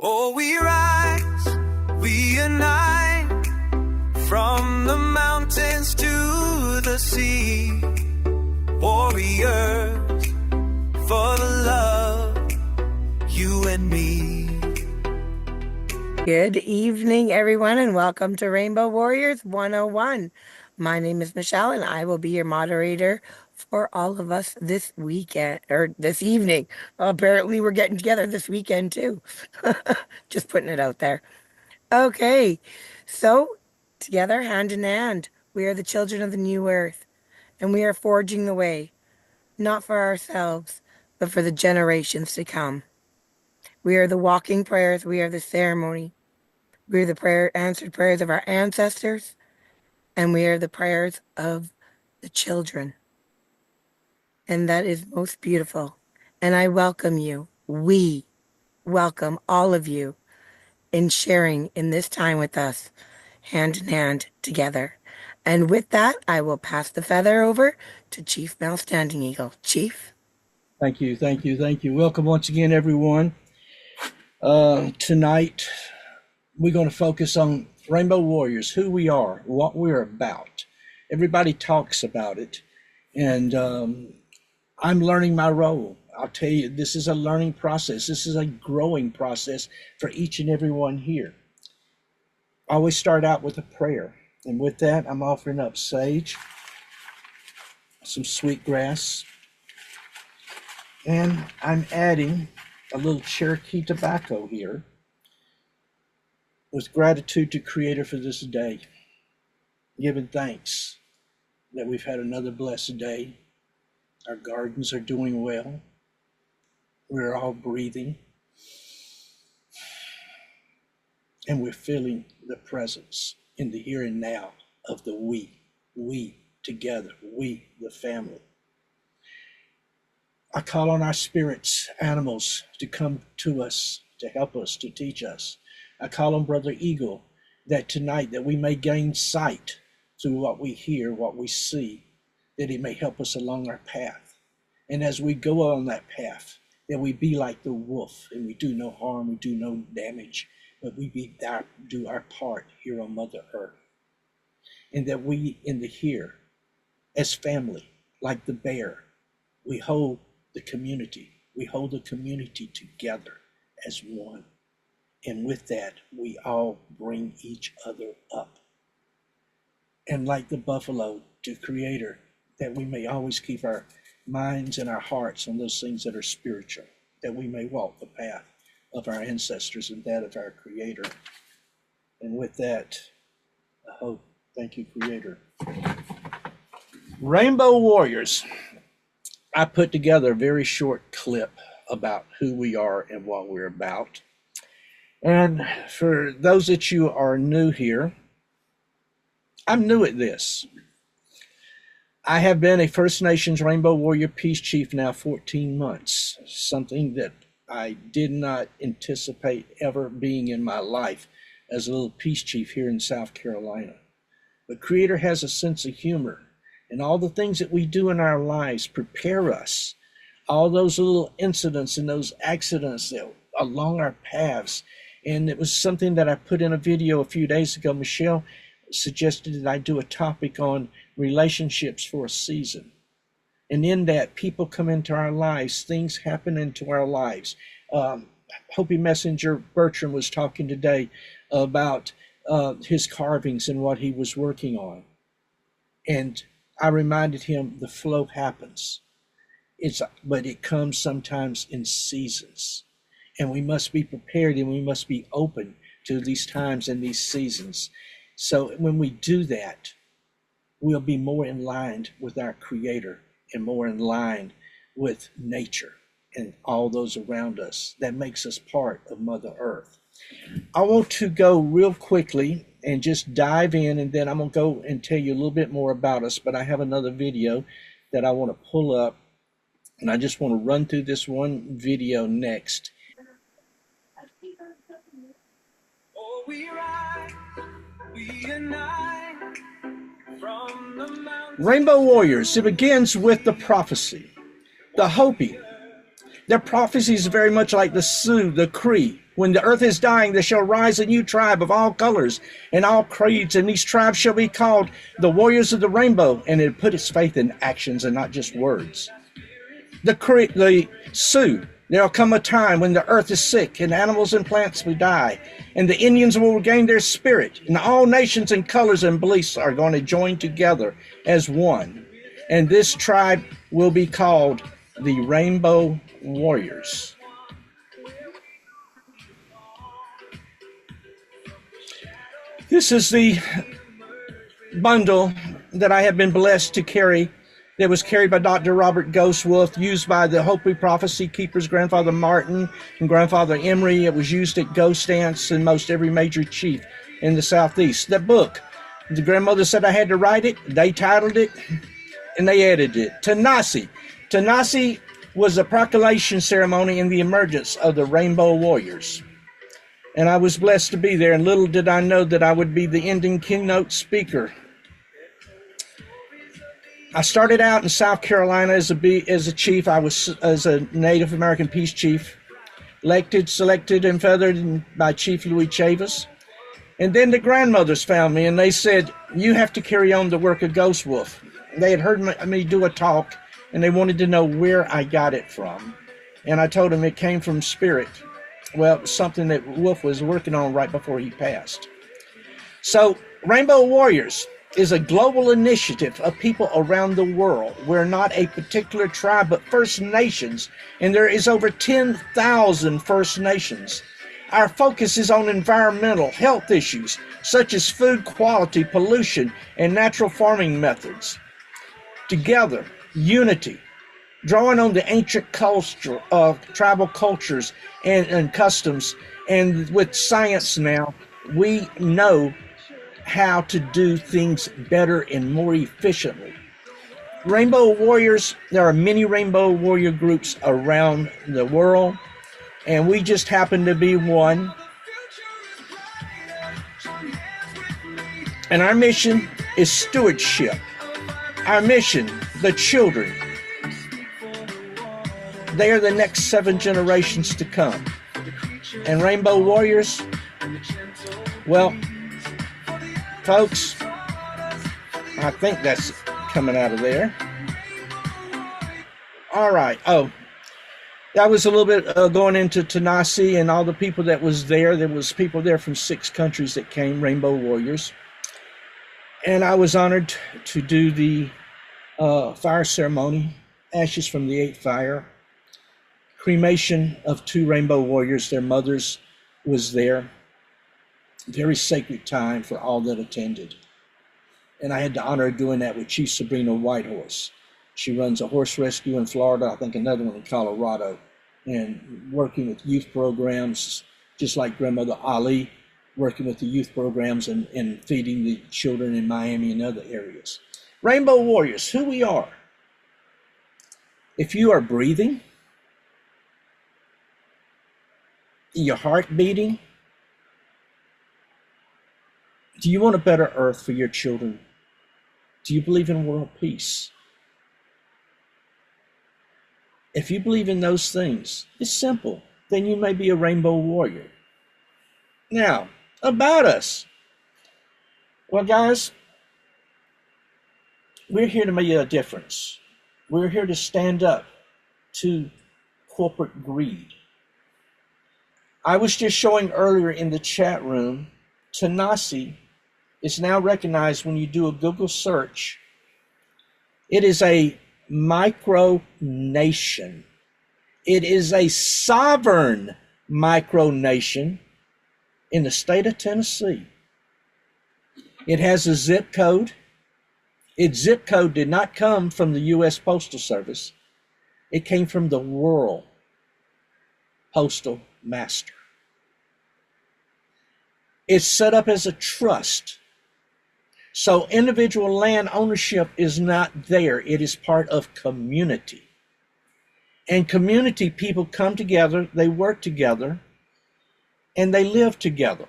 Oh, we rise, we unite, from the mountains to the sea, warriors for the love, you and me. Good evening, everyone, and welcome to Rainbow Warriors 101. My name is Michelle, and I will be your moderator for all of us this weekend, or this evening. Apparently, we're getting together this weekend, too. Just putting it out there. Okay, so together, hand in hand, we are the children of the new earth, and we are forging the way, not for ourselves, but for the generations to come. We are the walking prayers, we are the ceremony. We are the answered prayers of our ancestors, and we are the prayers of the children. And that is most beautiful. And I welcome you. We welcome all of you in sharing in this time with us, hand in hand together. And with that, I will pass the feather over to Chief Mel Standing Eagle. Chief? Thank you. Welcome once again, everyone. Tonight, we're going to focus on Rainbow Warriors, who we are, what we're about. Everybody talks about it, and I'm learning my role. I'll tell you, this is a learning process. This is a growing process for each and every one here. I always start out with a prayer, and with that, I'm offering up sage, some sweetgrass, and I'm adding a little Cherokee tobacco here, with gratitude to Creator for this day, giving thanks that we've had another blessed day. Our gardens are doing well. We're all breathing. And we're feeling the presence in the here and now of the we together, we, the family. I call on our spirits, animals, to come to us, to help us, to teach us. I call on Brother Eagle that tonight that we may gain sight through what we hear, what we see, that he may help us along our path. And as we go on that path, that we be like the wolf and we do no harm, we do no damage, but we do our part here on Mother Earth. And that we in the here, as family, like the bear, we hold the community. We hold the community together as one. And with that, we all bring each other up. And like the buffalo to Creator, that we may always keep our minds and our hearts on those things that are spiritual, that we may walk the path of our ancestors and that of our Creator. And with that, I hope, thank you, Creator. Rainbow Warriors. I put together a very short clip about who we are and what we're about. And for those that you are new here, I'm new at this. I have been a First Nations Rainbow Warrior Peace Chief now 14 months, something that I did not anticipate ever being in my life as a little Peace Chief here in South Carolina. But Creator has a sense of humor, and all the things that we do in our lives prepare us. All those little incidents and those accidents that along our paths. And it was something that I put in a video a few days ago. Michelle suggested that I do a topic on relationships for a season. And in that, people come into our lives, things happen into our lives. Hopi Messenger Bertram was talking today about his carvings and what he was working on. And I reminded him the flow happens. But it comes sometimes in seasons. And we must be prepared and we must be open to these times and these seasons. So when we do that, we'll be more in line with our Creator and more in line with nature and all those around us. That makes us part of Mother Earth. I want to go real quickly and just dive in, and then I'm going to go and tell you a little bit more about us. But I have another video that I want to pull up, and I just want to run through this one video next. Oh, we rise, we unite, from the mountains. Rainbow Warriors, it begins with the prophecy. The Hopi, their prophecy is very much like the Sioux, the Cree, When the earth is dying, there shall rise a new tribe of all colors and all creeds, and these tribes shall be called the warriors of the rainbow. And it put its faith in actions and not just words. The Sioux, there will come a time when the earth is sick and animals and plants will die, and the Indians will regain their spirit, and all nations and colors and beliefs are going to join together as one. And this tribe will be called the Rainbow Warriors. This is the bundle that I have been blessed to carry, that was carried by Dr. Robert Ghostwolf, used by the Hopi Prophecy Keepers, Grandfather Martin and Grandfather Emery. It was used at ghost dance and most every major chief in the Southeast. That book, the grandmother said I had to write it. They titled it and they edited it. Tanasi. Tanasi was a proclamation ceremony in the emergence of the Rainbow Warriors. And I was blessed to be there, and little did I know that I would be the ending keynote speaker. I started out in South Carolina as a chief. I was as a Native American peace chief, elected, selected, and feathered by Chief Louis Chavis. And then the grandmothers found me, and they said, you have to carry on the work of Ghostwolf. They had heard me do a talk, and they wanted to know where I got it from. And I told them it came from spirit. Well, something that Wolf was working on right before he passed. So, Rainbow Warriors is a global initiative of people around the world. We're not a particular tribe, but First Nations, and there is over 10,000 First Nations. Our focus is on environmental health issues, such as food quality, pollution, and natural farming methods. Together, unity, drawing on the ancient culture of tribal cultures and customs, and with science now, we know how to do things better and more efficiently. Rainbow Warriors, there are many Rainbow Warrior groups around the world, and we just happen to be one. And our mission is stewardship. Our mission, the children. They are the next 7 generations to come. And Rainbow Warriors, well, folks, I think that's coming out of there. All right. Oh, that was a little bit going into Tanasi and all the people that was there. There was people there from 6 countries that came, Rainbow Warriors. And I was honored to do the fire ceremony, ashes from the 8th fire, cremation of 2 Rainbow Warriors. Their mothers was there. Very sacred time for all that attended. And I had the honor of doing that with Chief Sabrina Whitehorse. She runs a horse rescue in Florida, I think another one in Colorado, and working with youth programs, just like Grandmother Ali, working with the youth programs and feeding the children in Miami and other areas. Rainbow Warriors, who we are. If you are breathing, your heart beating, do you want a better earth for your children? Do you believe in world peace? If you believe in those things, it's simple. Then you may be a Rainbow Warrior. Now, about us. Well, guys, we're here to make a difference. We're here to stand up to corporate greed. I was just showing earlier in the chat room, Tanasi is now recognized when you do a Google search. It is a micronation. It is a sovereign micronation in the state of Tennessee. It has a zip code. Its zip code did not come from the U.S. Postal Service. It came from the World Postal Master. It's set up as a trust. So individual land ownership is not there. It is part of community. And community people come together, they work together, and they live together.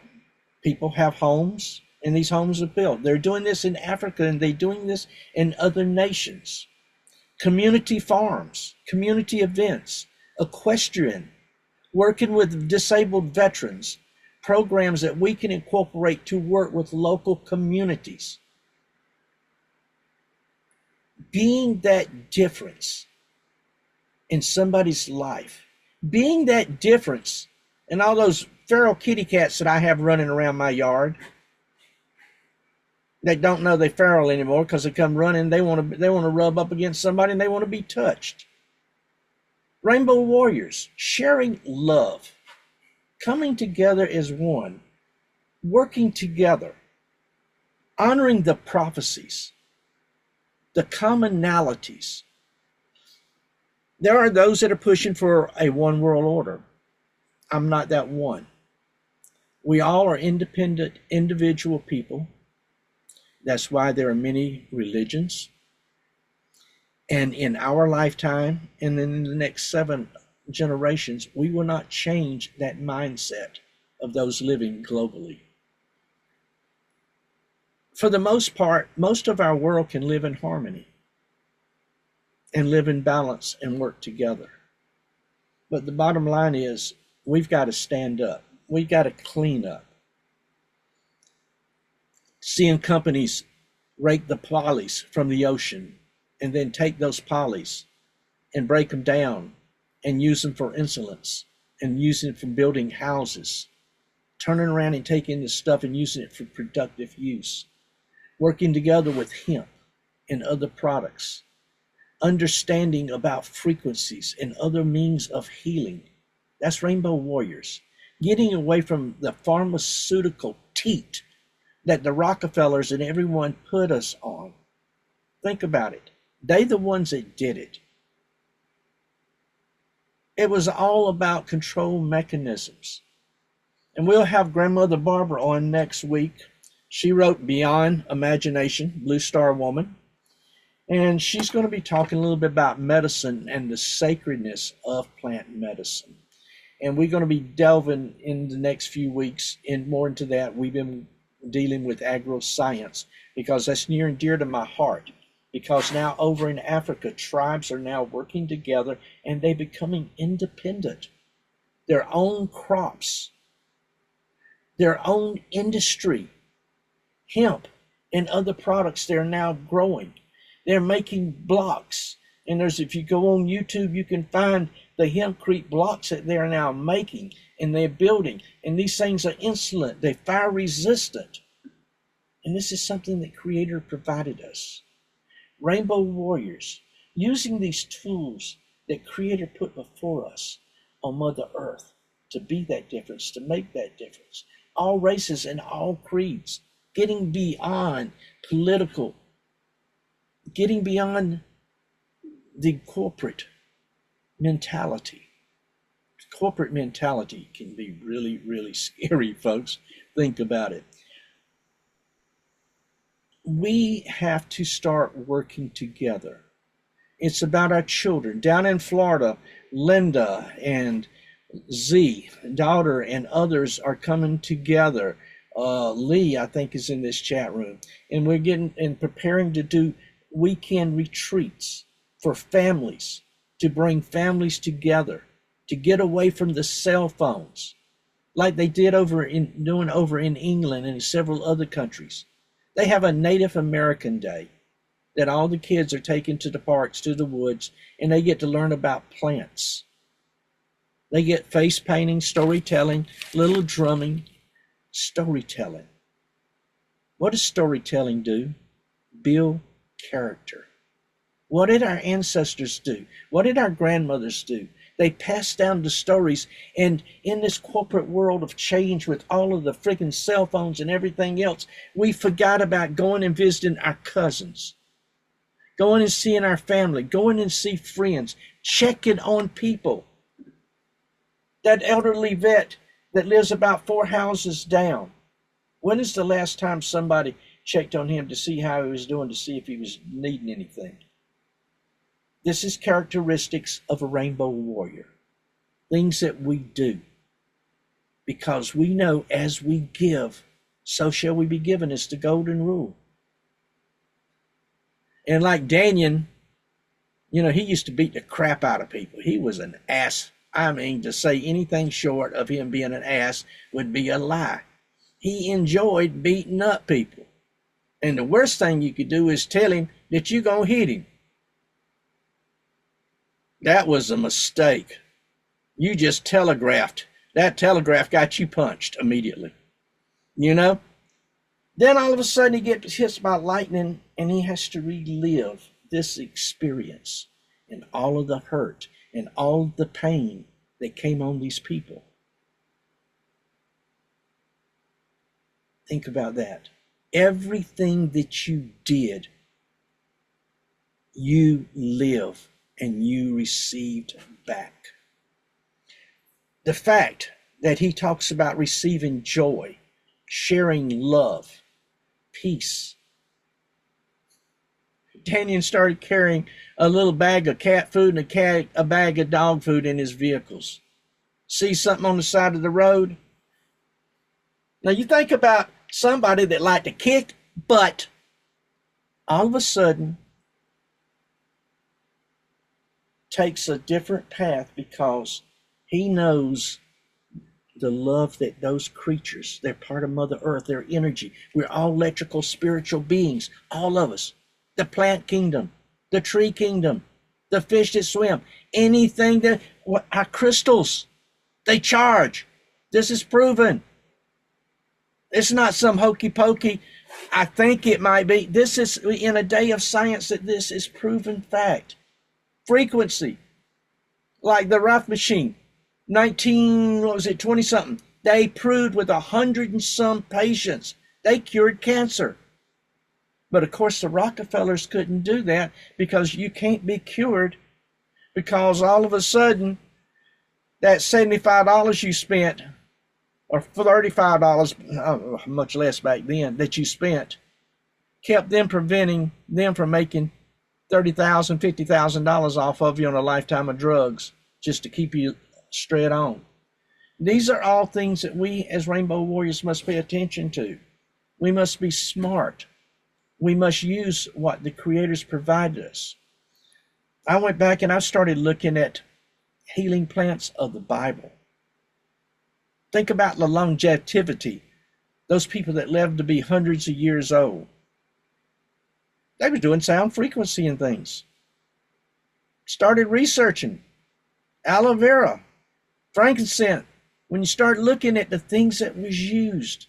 People have homes, and these homes are built. They're doing this in Africa, and they're doing this in other nations. Community farms, community events, equestrian, working with disabled veterans, programs that we can incorporate to work with local communities. Being that difference in somebody's life, being that difference in all those feral kitty cats that I have running around my yard that don't know they're feral anymore because they come running, they want to rub up against somebody and they want to be touched. Rainbow Warriors, sharing love, coming together as one, working together, honoring the prophecies, the commonalities. There are those that are pushing for a one world order. I'm not that one. We all are independent, individual people. That's why there are many religions. And in our lifetime, and in the next 7 generations, we will not change that mindset of those living globally. For the most part, most of our world can live in harmony and live in balance and work together. But the bottom line is, we've got to stand up. We've got to clean up. Seeing companies rake the polys from the ocean and then take those polys and break them down and use them for insulants and using it for building houses, turning around and taking this stuff and using it for productive use, working together with hemp and other products, understanding about frequencies and other means of healing. That's Rainbow Warriors. Getting away from the pharmaceutical teat that the Rockefellers and everyone put us on. Think about it. They the ones that did it. It was all about control mechanisms. And we'll have Grandmother Barbara on next week. She wrote Beyond Imagination, Blue Star Woman. And she's going to be talking a little bit about medicine and the sacredness of plant medicine. And we're going to be delving in the next few weeks more into that. We've been dealing with agroscience because that's near and dear to my heart. Because now over in Africa, tribes are now working together and they're becoming independent. Their own crops, their own industry, hemp and other products they're now growing. They're making blocks. And if you go on YouTube, you can find the hempcrete blocks that they're now making and they're building. And these things are insulin, they're fire resistant. And this is something that Creator provided us. Rainbow Warriors, using these tools that Creator put before us on Mother Earth to be that difference, to make that difference. All races and all creeds, getting beyond political, getting beyond the corporate mentality. Corporate mentality can be really, really scary, folks. Think about it. We have to start working together. It's about our children. Down in Florida, Linda and Z, daughter, and others are coming together. Lee, I think, is in this chat room. And we're getting and preparing to do weekend retreats for families, to bring families together, to get away from the cell phones, like they did over in England and several other countries. They have a Native American Day that all the kids are taken to the parks, to the woods, and they get to learn about plants. They get face painting, storytelling, little drumming, storytelling. What does storytelling do? Build character. What did our ancestors do? What did our grandmothers do? They passed down the stories, and in this corporate world of change with all of the freaking cell phones and everything else, we forgot about going and visiting our cousins, going and seeing our family, going and see friends, checking on people. That elderly vet that lives about 4 houses down, when is the last time somebody checked on him to see how he was doing, to see if he was needing anything? This is characteristics of a Rainbow Warrior. Things that we do. Because we know as we give, so shall we be given. It's the golden rule. And like Daniel, he used to beat the crap out of people. He was an ass I mean, to say anything short of him being an ass would be a lie. He enjoyed beating up people. And the worst thing you could do is tell him that you're going to hit him. That was a mistake. You just telegraphed. That telegraph got you punched immediately. You know? Then all of a sudden he gets hit by lightning and he has to relive this experience and all of the hurt and all the pain that came on these people. Think about that. Everything that you did, you live and you received back. The fact that he talks about receiving joy, sharing love, peace. Daniel started carrying a little bag of cat food and a bag of dog food in his vehicles. See something on the side of the road? Now you think about somebody that liked to kick butt, all of a sudden takes a different path because he knows the love that those creatures, they're part of Mother Earth, their energy. We're all electrical, spiritual beings, all of us. The plant kingdom, the tree kingdom, the fish that swim, anything that, our crystals, they charge. This is proven. It's not some hokey pokey. I think it might be. This is in a day of science that this is proven fact. Frequency, like the Rife machine, 20 something. They proved with 100 and some patients, they cured cancer. But of course the Rockefellers couldn't do that because you can't be cured, because all of a sudden that $75 you spent, or $35, much less back then, that you spent, kept them preventing them from making $30,000, $50,000 off of you on a lifetime of drugs just to keep you straight on. These are all things that we as Rainbow Warriors must pay attention to. We must be smart. We must use what the Creator's provided us. I went back and I started looking at healing plants of the Bible. Think about the longevity. Those people that lived to be hundreds of years old. They were doing sound frequency and things. Started researching aloe vera, frankincense. When you start looking at the things that was used,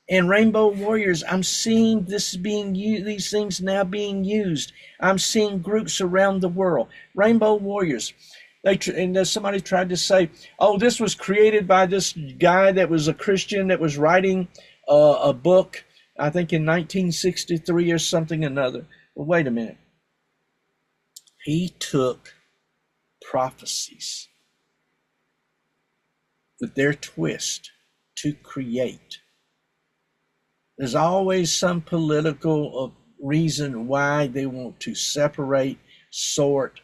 and Rainbow Warriors, I'm seeing this being used, these things now being used. I'm seeing groups around the world. Rainbow Warriors. Somebody tried to say, oh, this was created by this guy that was a Christian that was writing a book, I think in 1963 or something another. Well, wait a minute. He took prophecies with their twist to create. There's always some political reason why they want to separate, sort,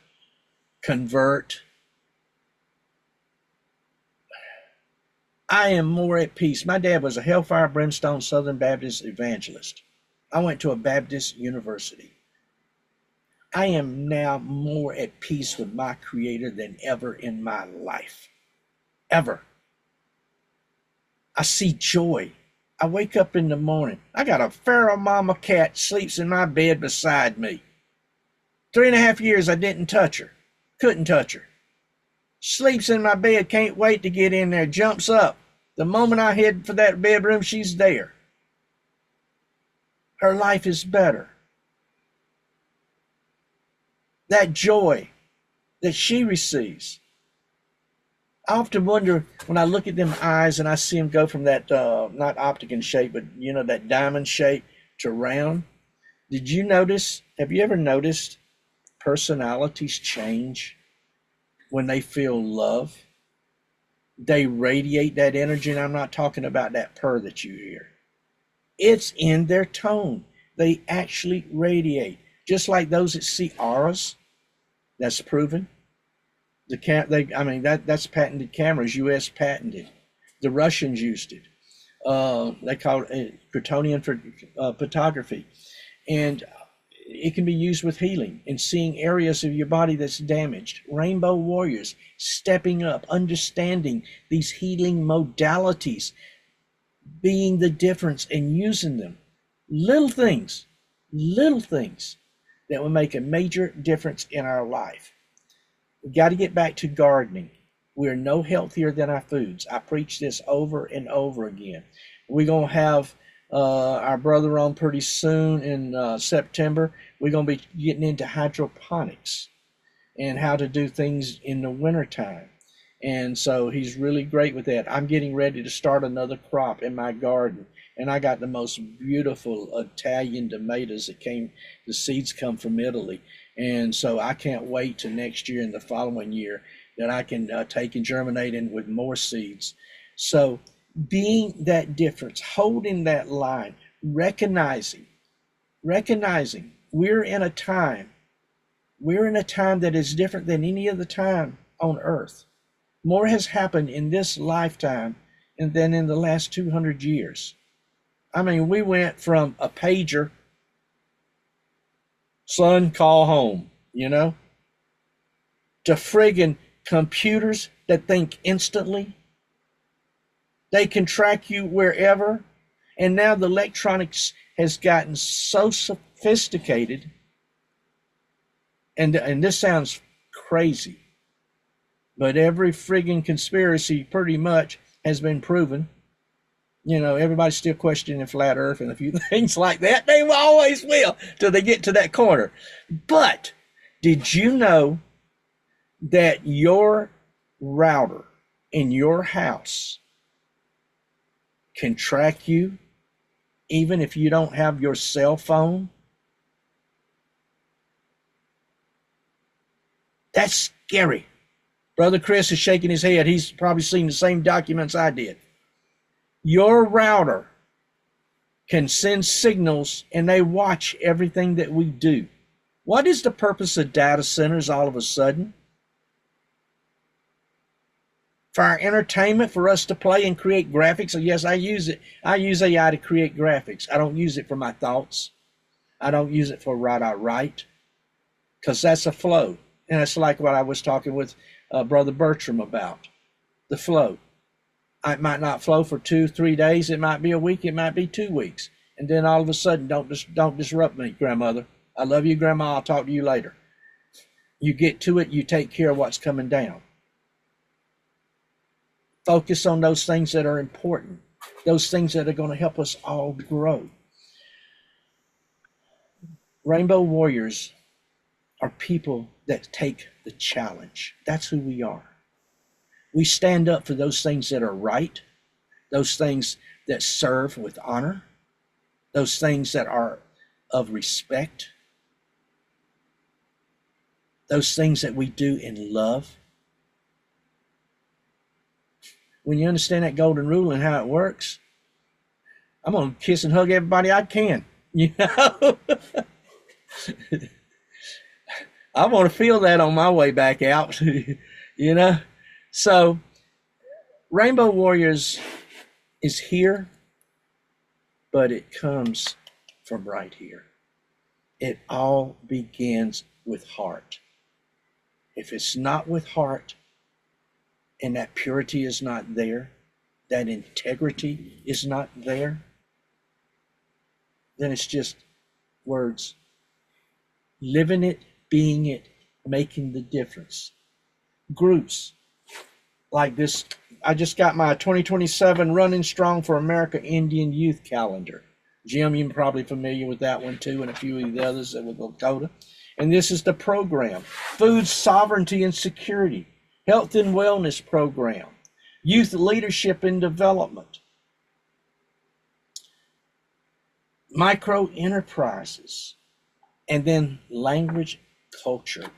convert. I am more at peace. My dad was a hellfire, brimstone, Southern Baptist evangelist. I went to a Baptist university. I am now more at peace with my Creator than ever in my life. Ever. I see joy. I wake up in the morning. I got a feral mama cat sleeps in my bed beside me. 3.5 years I didn't touch her. Couldn't touch her. Sleeps in my bed, can't wait to get in there, jumps up. The moment I head for that bedroom, she's there. Her life is better. That joy that she receives. I often wonder when I look at them eyes and I see them go from that, not optic in shape, but that diamond shape to round. Did you notice, have you ever noticed personalities change when they feel love? They radiate that energy, and I'm not talking about that purr that you hear. It's in their tone. They actually radiate. Just like those that see auras, that's proven. That's patented cameras, U.S. patented. The Russians used it. They call it Kryptonian for photography. And it can be used with healing and seeing areas of your body that's damaged. Rainbow Warriors, stepping up, understanding these healing modalities, being the difference and using them. Little things that will make a major difference in our life. We got to get back to gardening. We're no healthier than our foods. I preach this over and over again. We're going to have our brother on pretty soon in September. We're going to be getting into hydroponics and how to do things in the wintertime. And so he's really great with that. I'm getting ready to start another crop in my garden. And I got the most beautiful Italian tomatoes that the seeds come from Italy. And so I can't wait to next year and the following year that I can take and germinate in with more seeds. So being that difference, holding that line, recognizing we're in a time that is different than any other time on earth. More has happened in this lifetime than in the last 200 years. I mean, we went from a pager, son, call home, to friggin' computers that think instantly. They can track you wherever. And now the electronics has gotten so sophisticated. And this sounds crazy, but every friggin' conspiracy pretty much has been proven. Everybody's still questioning flat earth and a few things like that. They always will till they get to that corner. But did you know that your router in your house can track you even if you don't have your cell phone? That's scary. Brother Chris is shaking his head. He's probably seen the same documents I did. Your router can send signals and they watch everything that we do. What is the purpose of data centers all of a sudden? For our entertainment, for us to play and create graphics. So yes, I use it. I use AI to create graphics. I don't use it for my thoughts. I don't use it for what I write, because that's a flow. And it's like what I was talking with Brother Bertram about, the flow. It might not flow for 2-3 days. It might be a week. It might be 2 weeks. And then all of a sudden, don't disrupt me, grandmother. I love you, grandma. I'll talk to you later. You get to it. You take care of what's coming down. Focus on those things that are important, those things that are going to help us all grow. Rainbow Warriors are people that take the challenge. That's who we are. We stand up for those things that are right, those things that serve with honor, those things that are of respect, those things that we do in love. When you understand that golden rule and how it works, I'm going to kiss and hug everybody I can, I want to feel that on my way back out, So, Rainbow Warriors is here, but it comes from right here. It all begins with heart. If it's not with heart, and that purity is not there, that integrity is not there, then it's just words. Living it, being it, making the difference. Groups like this. I just got my 2027 Running Strong for America Indian Youth Calendar. Jim, you're probably familiar with that one too, and a few of the others that with Lakota. And this is the program. Food Sovereignty and Security, Health and Wellness Program, Youth Leadership and Development, Micro Enterprises, and then Language Culture,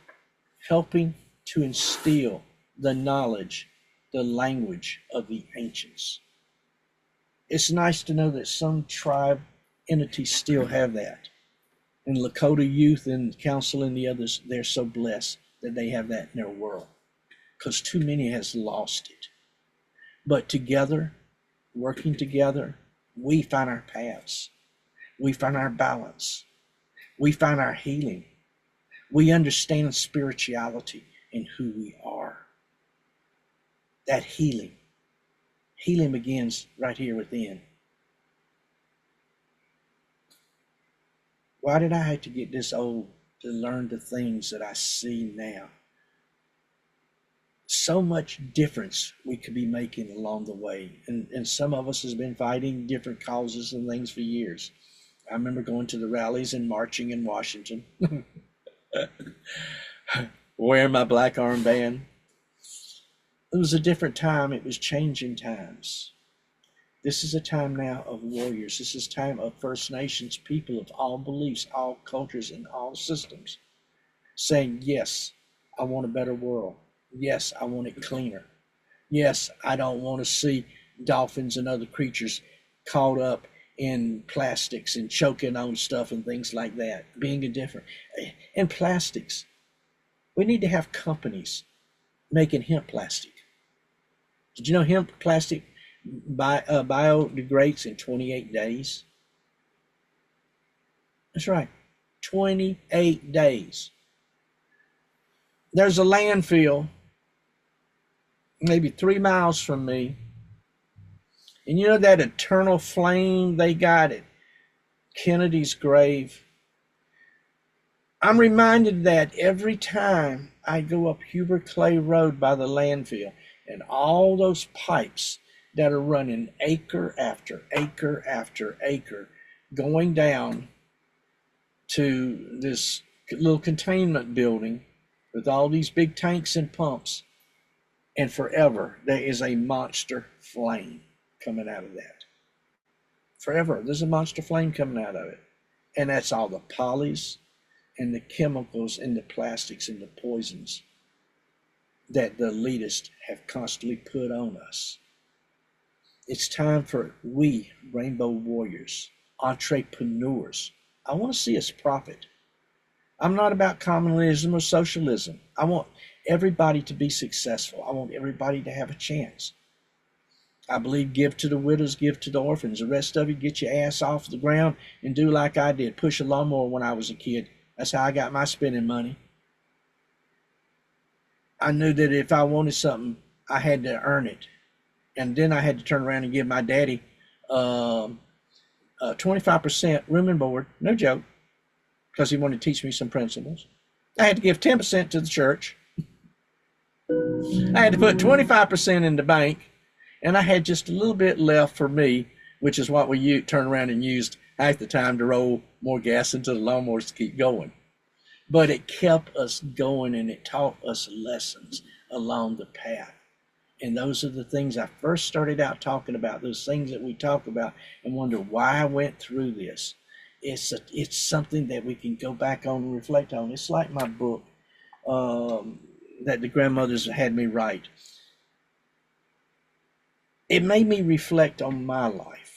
helping to instill the knowledge, the language of the ancients. It's nice to know that some tribe entities still have that. And Lakota Youth and Council and the others, they're so blessed that they have that in their world, because too many has lost it. But together, working together, we find our paths. We find our balance. We find our healing. We understand spirituality and who we are. That healing begins right here within. Why did I have to get this old to learn the things that I see now? So much difference we could be making along the way. And some of us has been fighting different causes and things for years. I remember going to the rallies and marching in Washington, wearing my black armband. It was a different time. It was changing times. This is a time now of warriors. This is time of First Nations people of all beliefs, all cultures, and all systems saying, yes, I want a better world. Yes, I want it cleaner. Yes, I don't want to see dolphins and other creatures caught up in plastics and choking on stuff and things like that, being indifferent. And plastics. We need to have companies making hemp plastic. Did you know hemp plastic biodegrades in 28 days? That's right, 28 days. There's a landfill maybe 3 miles from me. And you know that eternal flame they got at Kennedy's grave? I'm reminded that every time I go up Hubert Clay Road by the landfill and all those pipes that are running acre after acre after acre going down to this little containment building with all these big tanks and pumps, and forever there is a monster flame coming out of that. Forever there's a monster flame coming out of it. And that's all the polys and the chemicals and the plastics and the poisons that the elitists have constantly put on us. It's time for we, Rainbow Warriors, entrepreneurs. I want to see us profit. I'm not about communism or socialism. I want everybody to be successful. I want everybody to have a chance. I believe give to the widows, give to the orphans. The rest of you, get your ass off the ground and do like I did. Push a lawnmower when I was a kid. That's how I got my spending money. I knew that if I wanted something, I had to earn it. And then I had to turn around and give my daddy 25% room and board, no joke, because he wanted to teach me some principles. I had to give 10% to the church. I had to put 25% in the bank, and I had just a little bit left for me, which is what we turned around and used half the time to roll more gas into the lawnmowers to keep going. But it kept us going, and it taught us lessons along the path. And those are the things I first started out talking about, those things that we talk about and wonder why I went through this. It's something that we can go back on and reflect on. It's like my book that the grandmothers had me write. It made me reflect on my life,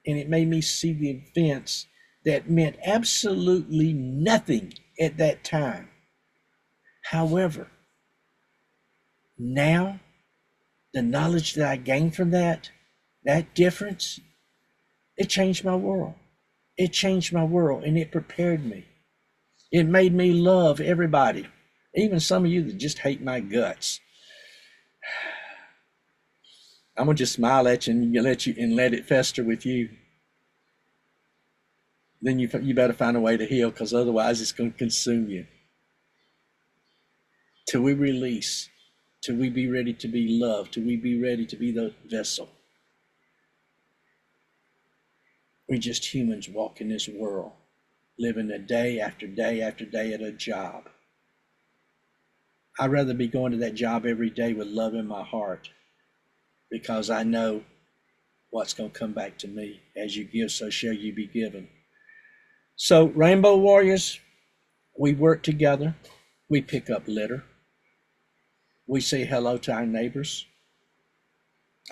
and it made me see the events that meant absolutely nothing at that time. However, now, the knowledge that I gained from that difference, it changed my world. It changed my world, and it prepared me. It made me love everybody, even some of you that just hate my guts. I'm gonna just smile at you and let it fester with you. Then you better find a way to heal, because otherwise it's going to consume you. Till we release, till we be ready to be loved, till we be ready to be the vessel. We just humans walk in this world, living a day after day after day at a job. I'd rather be going to that job every day with love in my heart, because I know what's going to come back to me. As you give, so shall you be given. So, Rainbow Warriors, we work together. We pick up litter. We say hello to our neighbors.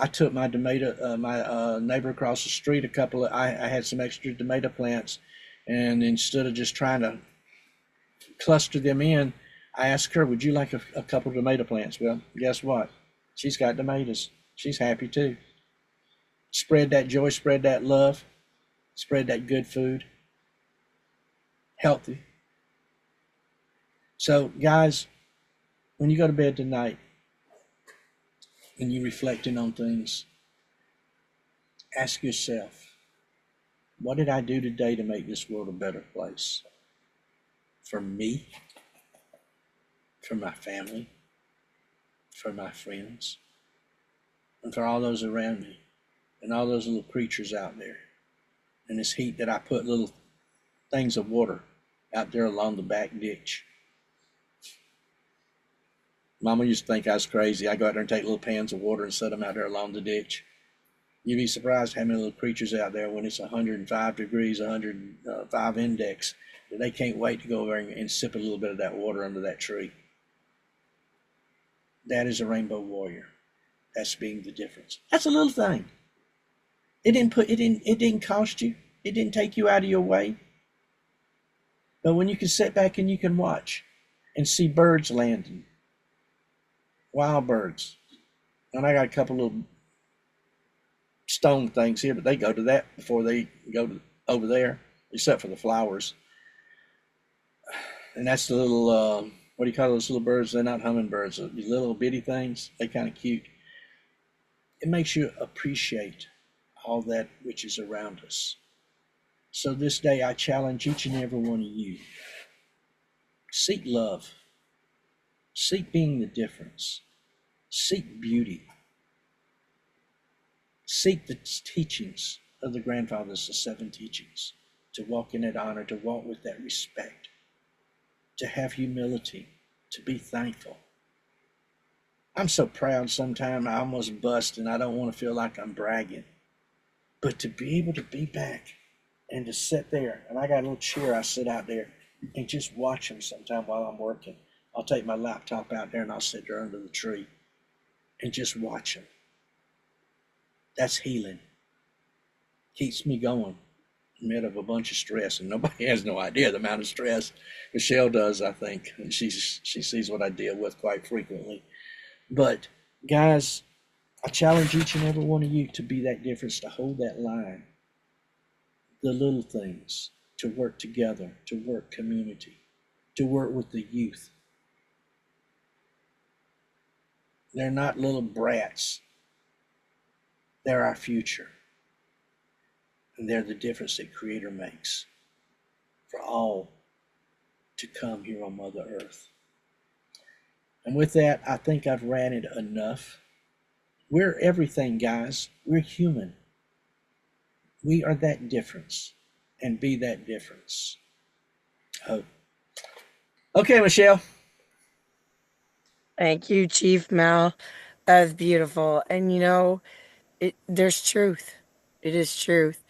I took my neighbor across the street I had some extra tomato plants, and instead of just trying to cluster them in, I asked her, would you like a couple of tomato plants? Well, guess what? She's got tomatoes. She's happy too. Spread that joy, spread that love, spread that good food. healthy. So, guys, when you go to bed tonight and you're reflecting on things, ask yourself, what did I do today to make this world a better place? For me, for my family, for my friends, and for all those around me, and all those little creatures out there. And this heat that I put little things of water out there along the back ditch. Mama used to think I was crazy. I go out there and take little pans of water and set them out there along the ditch. You'd be surprised how many little creatures out there when it's 105 degrees, 105 index, that they can't wait to go over and sip a little bit of that water under that tree. That is a rainbow warrior. That's being the difference. That's a little thing. It didn't cost you. It didn't take you out of your way. But when you can sit back and you can watch and see birds landing, wild birds. And I got a couple little stone things here, but they go to that before they go to over there, except for the flowers. And that's the little, what do you call those little birds? They're not hummingbirds. These little bitty things. They're kind of cute. It makes you appreciate all that which is around us. So this day I challenge each and every one of you. Seek love. Seek being the difference. Seek beauty. Seek the teachings of the grandfathers, the 7 teachings, to walk in that honor, to walk with that respect, to have humility, to be thankful. I'm so proud sometimes I almost bust and I don't want to feel like I'm bragging. But to be able to be back and to sit there, and I got a little chair, I sit out there and just watch them sometime while I'm working. I'll take my laptop out there and I'll sit there under the tree and just watch them. That's healing. Keeps me going amid of a bunch of stress, and nobody has no idea the amount of stress. Michelle does, I think, and she sees what I deal with quite frequently. But guys, I challenge each and every one of you to be that difference, to hold that line. The little things, to work together, to work community, to work with the youth. They're not little brats. They're our future. And they're the difference that Creator makes for all to come here on Mother Earth. And with that, I think I've ranted enough. We're everything, guys. We're human. We are that difference, and be that difference. Oh. Okay, Michelle. Thank you, Chief Mel. That was beautiful. And there's truth. It is truth.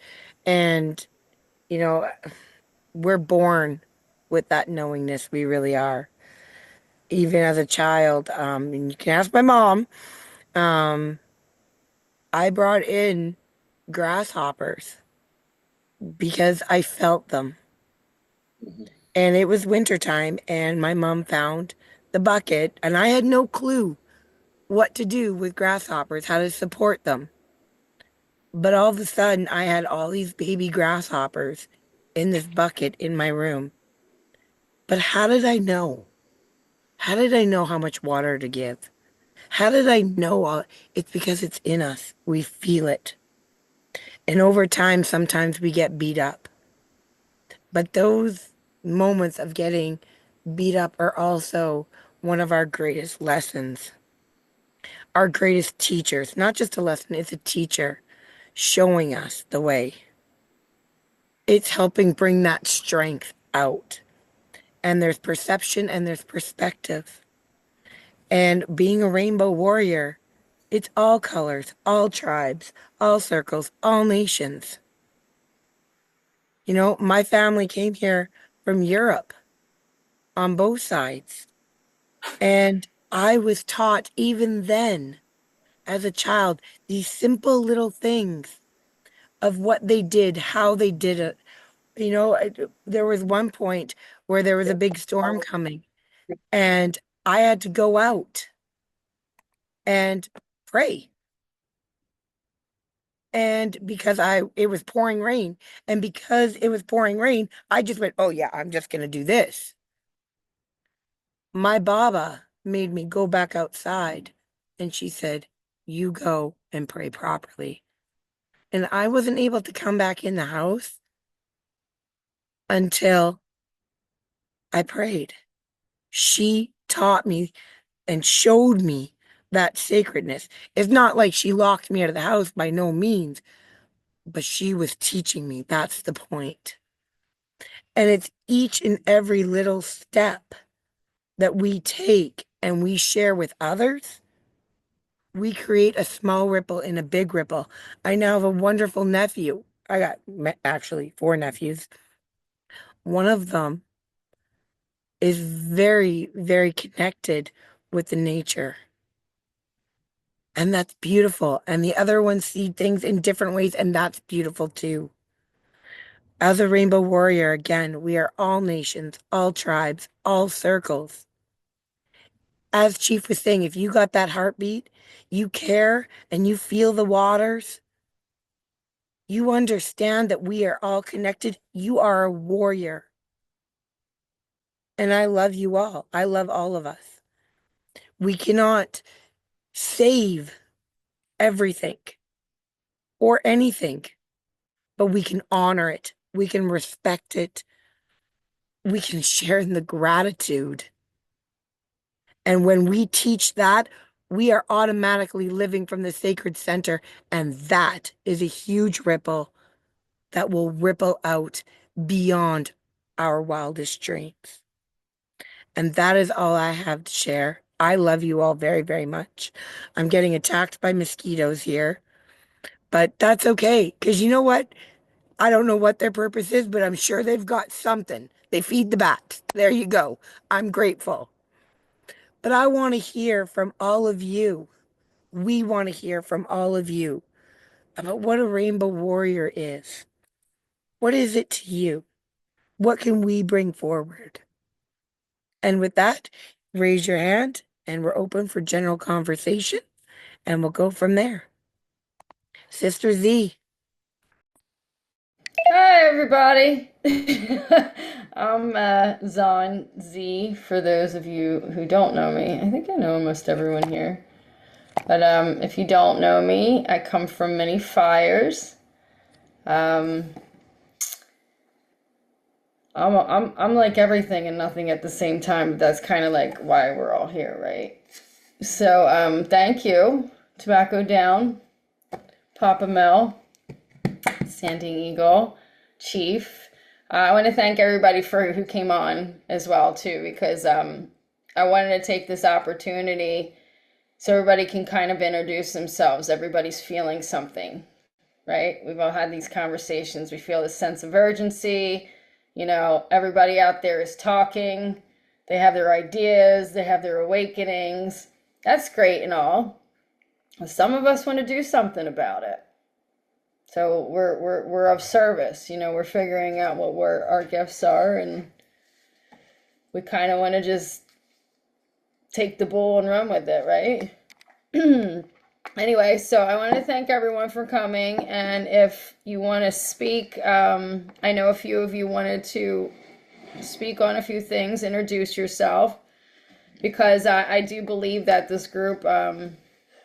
And, we're born with that knowingness. We really are. Even as a child, and you can ask my mom, I brought in grasshoppers because I felt them. And it was wintertime, and my mom found the bucket, and I had no clue what to do with grasshoppers, how to support them. But all of a sudden, I had all these baby grasshoppers in this bucket in my room. But how did I know? How did I know how much water to give? How did I know? It's because it's in us. We feel it. And over time, sometimes we get beat up. But those moments of getting beat up are also one of our greatest lessons. Our greatest teachers. Not just a lesson, it's a teacher showing us the way. It's helping bring that strength out. And there's perception and there's perspective. And being a rainbow warrior, it's all colors, all tribes, all circles, all nations. My family came here from Europe on both sides. And I was taught even then, as a child, these simple little things of what they did, how they did it. There was one point where there was a big storm coming, and I had to go out and pray. And because it was pouring rain, and because it was pouring rain, I just went, oh yeah, I'm just gonna do this. My Baba made me go back outside, and she said, you go and pray properly. And I wasn't able to come back in the house until I prayed. She taught me and showed me that sacredness. It's not like she locked me out of the house, by no means, but she was teaching me. That's the point. And it's each and every little step that we take and we share with others. We create a small ripple in a big ripple. I now have a wonderful nephew. I got actually 4 nephews. One of them is very, very connected with the nature. And that's beautiful. And the other ones see things in different ways, and that's beautiful too. As a rainbow warrior, again, we are all nations, all tribes, all circles. As Chief was saying, if you got that heartbeat, you care and you feel the waters, you understand that we are all connected. You are a warrior. And I love you all. I love all of us. We cannot save everything or anything, but we can honor it. We can respect it. We can share in the gratitude. And when we teach that, we are automatically living from the sacred center. And that is a huge ripple that will ripple out beyond our wildest dreams. And that is all I have to share. I love you all very, very much. I'm getting attacked by mosquitoes here, but that's okay. Because you know what? I don't know what their purpose is, but I'm sure they've got something. They feed the bats. There you go. I'm grateful. But I want to hear from all of you. We want to hear from all of you about what a rainbow warrior is. What is it to you? What can we bring forward? And with that, raise your hand and we're open for general conversation and we'll go from there. Sister Z. Hi, everybody. I'm Zon Z, for those of you who don't know me. I think I know almost everyone here. But if you don't know me, I come from many fires. I'm like everything and nothing at the same time. But that's kind of like why we're all here, right? So thank you, Tobacco Down, Papa Mel, Standing Eagle, Chief. I want to thank everybody who came on as well too, because I wanted to take this opportunity so everybody can kind of introduce themselves. Everybody's feeling something, right? We've all had these conversations. We feel this sense of urgency. You know, everybody out there is talking. They have their ideas. They have their awakenings. That's great and all. Some of us want to do something about it. So we're of service, you know, we're figuring out what our gifts are, and we kind of want to just take the bull and run with it, right? Anyway, so I want to thank everyone for coming, and if you want to speak, I know a few of you wanted to speak on a few things, introduce yourself, because I do believe that this group,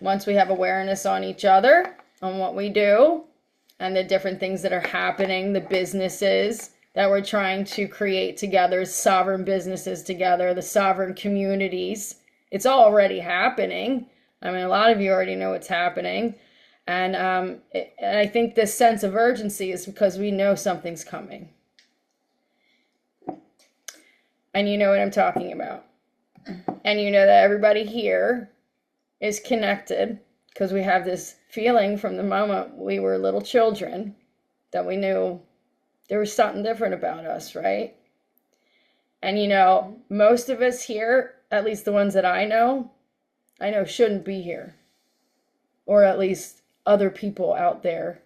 once we have awareness on each other, on what we do, and the different things that are happening, the businesses that we're trying to create together, sovereign businesses together, the sovereign communities. It's already happening. I mean, a lot of you already know what's happening. And I think this sense of urgency is because we know something's coming. And you know what I'm talking about. And you know that everybody here is connected, because we have this feeling from the moment we were little children that we knew there was something different about us, right? And you know, most of us here, at least the ones that I know shouldn't be here. Or at least other people out there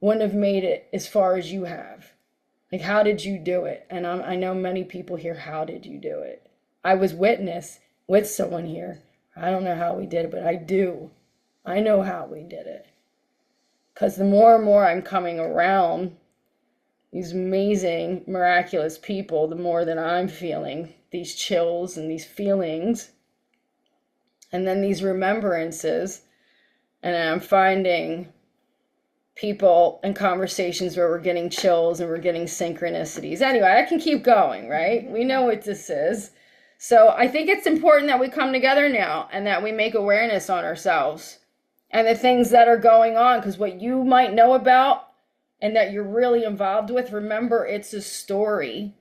wouldn't have made it as far as you have. Like, how did you do it? And I know many people here, how did you do it? I was witness with someone here. I don't know how we did it, but I do. I know how we did it. Because the more and more I'm coming around these amazing, miraculous people, the more that I'm feeling these chills and these feelings, and then these remembrances, and I'm finding people and conversations where we're getting chills and we're getting synchronicities. Anyway, I can keep going, right? We know what this is. So I think it's important that we come together now and that we make awareness on ourselves and the things that are going on, because what you might know about and that you're really involved with, remember, it's a story.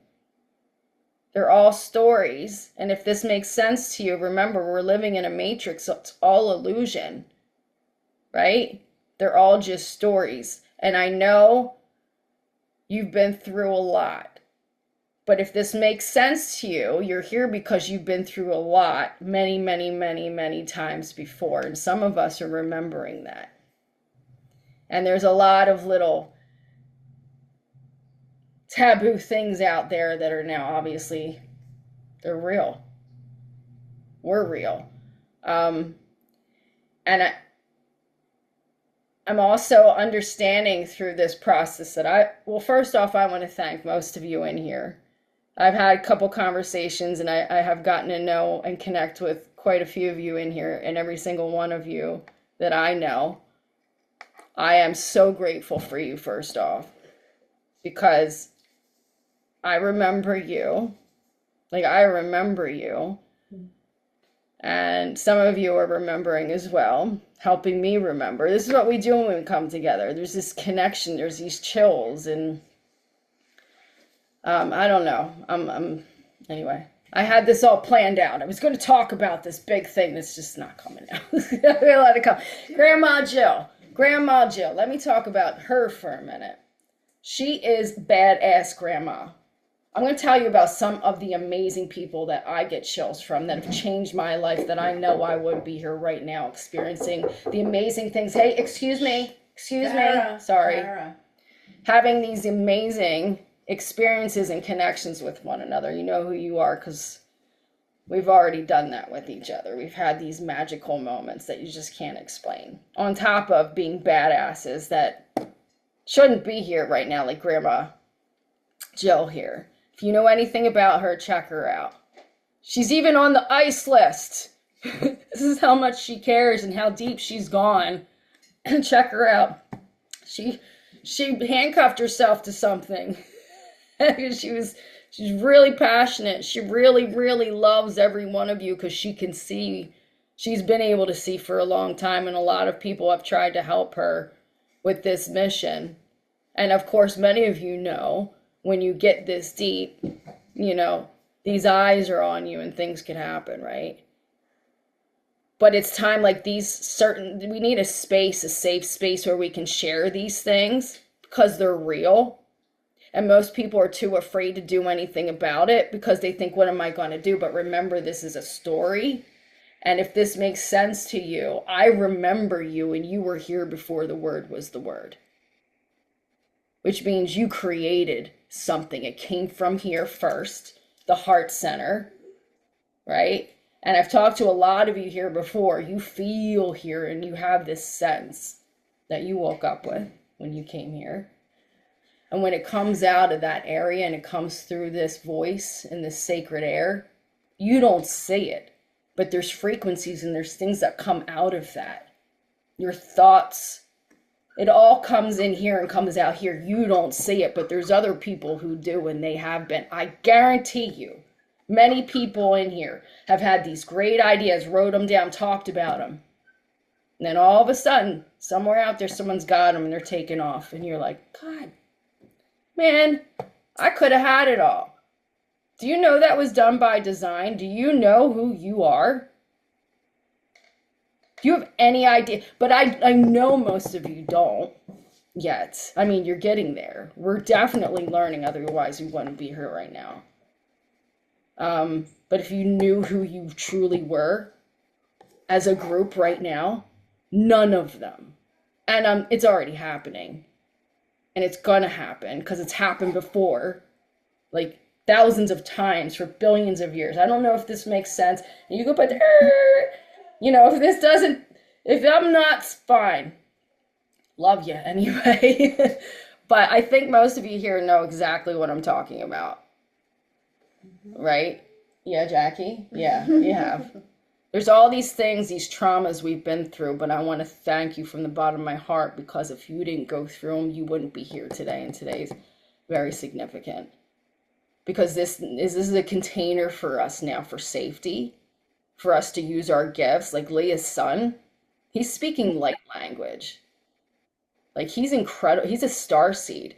They're all stories. And if this makes sense to you, remember, we're living in a matrix, so it's all illusion, right? They're all just stories. And I know you've been through a lot. But if this makes sense to you, you're here because you've been through a lot many, many, many, many times before. And some of us are remembering that. And there's a lot of little taboo things out there that are now obviously, they're real. We're real. And I'm also understanding through this process that well, first off, I want to thank most of you in here. I've had a couple conversations and I have gotten to know and connect with quite a few of you in here, and every single one of you that I know. I am so grateful for you, first off, because I remember you. Like, I remember you. And some of you are remembering as well, helping me remember. This is what we do when we come together. There's this connection. There's these chills. And I don't know. Anyway, I had this all planned out. I was going to talk about this big thing that's just not coming out. Let it come. Grandma Jill. Let me talk about her for a minute. She is badass grandma. I'm going to tell you about some of the amazing people that I get chills from that have changed my life, that I know I would be here right now experiencing the amazing things. Hey, excuse me. Sorry. Sarah. Having these amazing experiences and connections with one another. You know who you are because we've already done that with each other. We've had these magical moments that you just can't explain. On top of being badasses that shouldn't be here right now, like Grandma Jill here. If you know anything about her, check her out. She's even on the ice list. This is how much she cares and how deep she's gone. Check her out. She handcuffed herself to something. She's really passionate. She really, really loves every one of you because she can see. She's been able to see for a long time, and a lot of people have tried to help her with this mission. And of course, many of you know, when you get this deep, you know, these eyes are on you and things can happen, right? But it's time, like we need a space, a safe space where we can share these things because they're real. And most people are too afraid to do anything about it because they think, what am I going to do? But remember, this is a story. And if this makes sense to you, I remember you and you were here before the word was the word. Which means you created something. It came from here first, the heart center, right? And I've talked to a lot of you here before. You feel here and you have this sense that you woke up with when you came here. And when it comes out of that area and it comes through this voice in this sacred air, you don't see it, but there's frequencies and there's things that come out of that. Your thoughts, it all comes in here and comes out here. You don't see it, but there's other people who do, and they have been. I guarantee you, many people in here have had these great ideas, wrote them down, talked about them. And then all of a sudden, somewhere out there, someone's got them and they're taking off. And you're like, God, man, I could have had it all. Do you know that was done by design? Do you know who you are? Do you have any idea? But I know most of you don't yet. I mean, you're getting there. We're definitely learning. Otherwise, we wouldn't be here right now. But if you knew who you truly were as a group right now, none of them. And it's already happening. And it's going to happen because it's happened before. Like thousands of times for billions of years. I don't know if this makes sense. And you go, but... You know, if I'm not fine, love you anyway. But I think most of you here know exactly what I'm talking about, right? Yeah, Jackie? Yeah, you have. There's all these things, these traumas we've been through, but I want to thank you from the bottom of my heart, because if you didn't go through them, you wouldn't be here today, and today's very significant. Because this is a container for us now for safety, for us to use our gifts. Like Leah's son, he's speaking light language. Like, he's incredible. He's a star seed.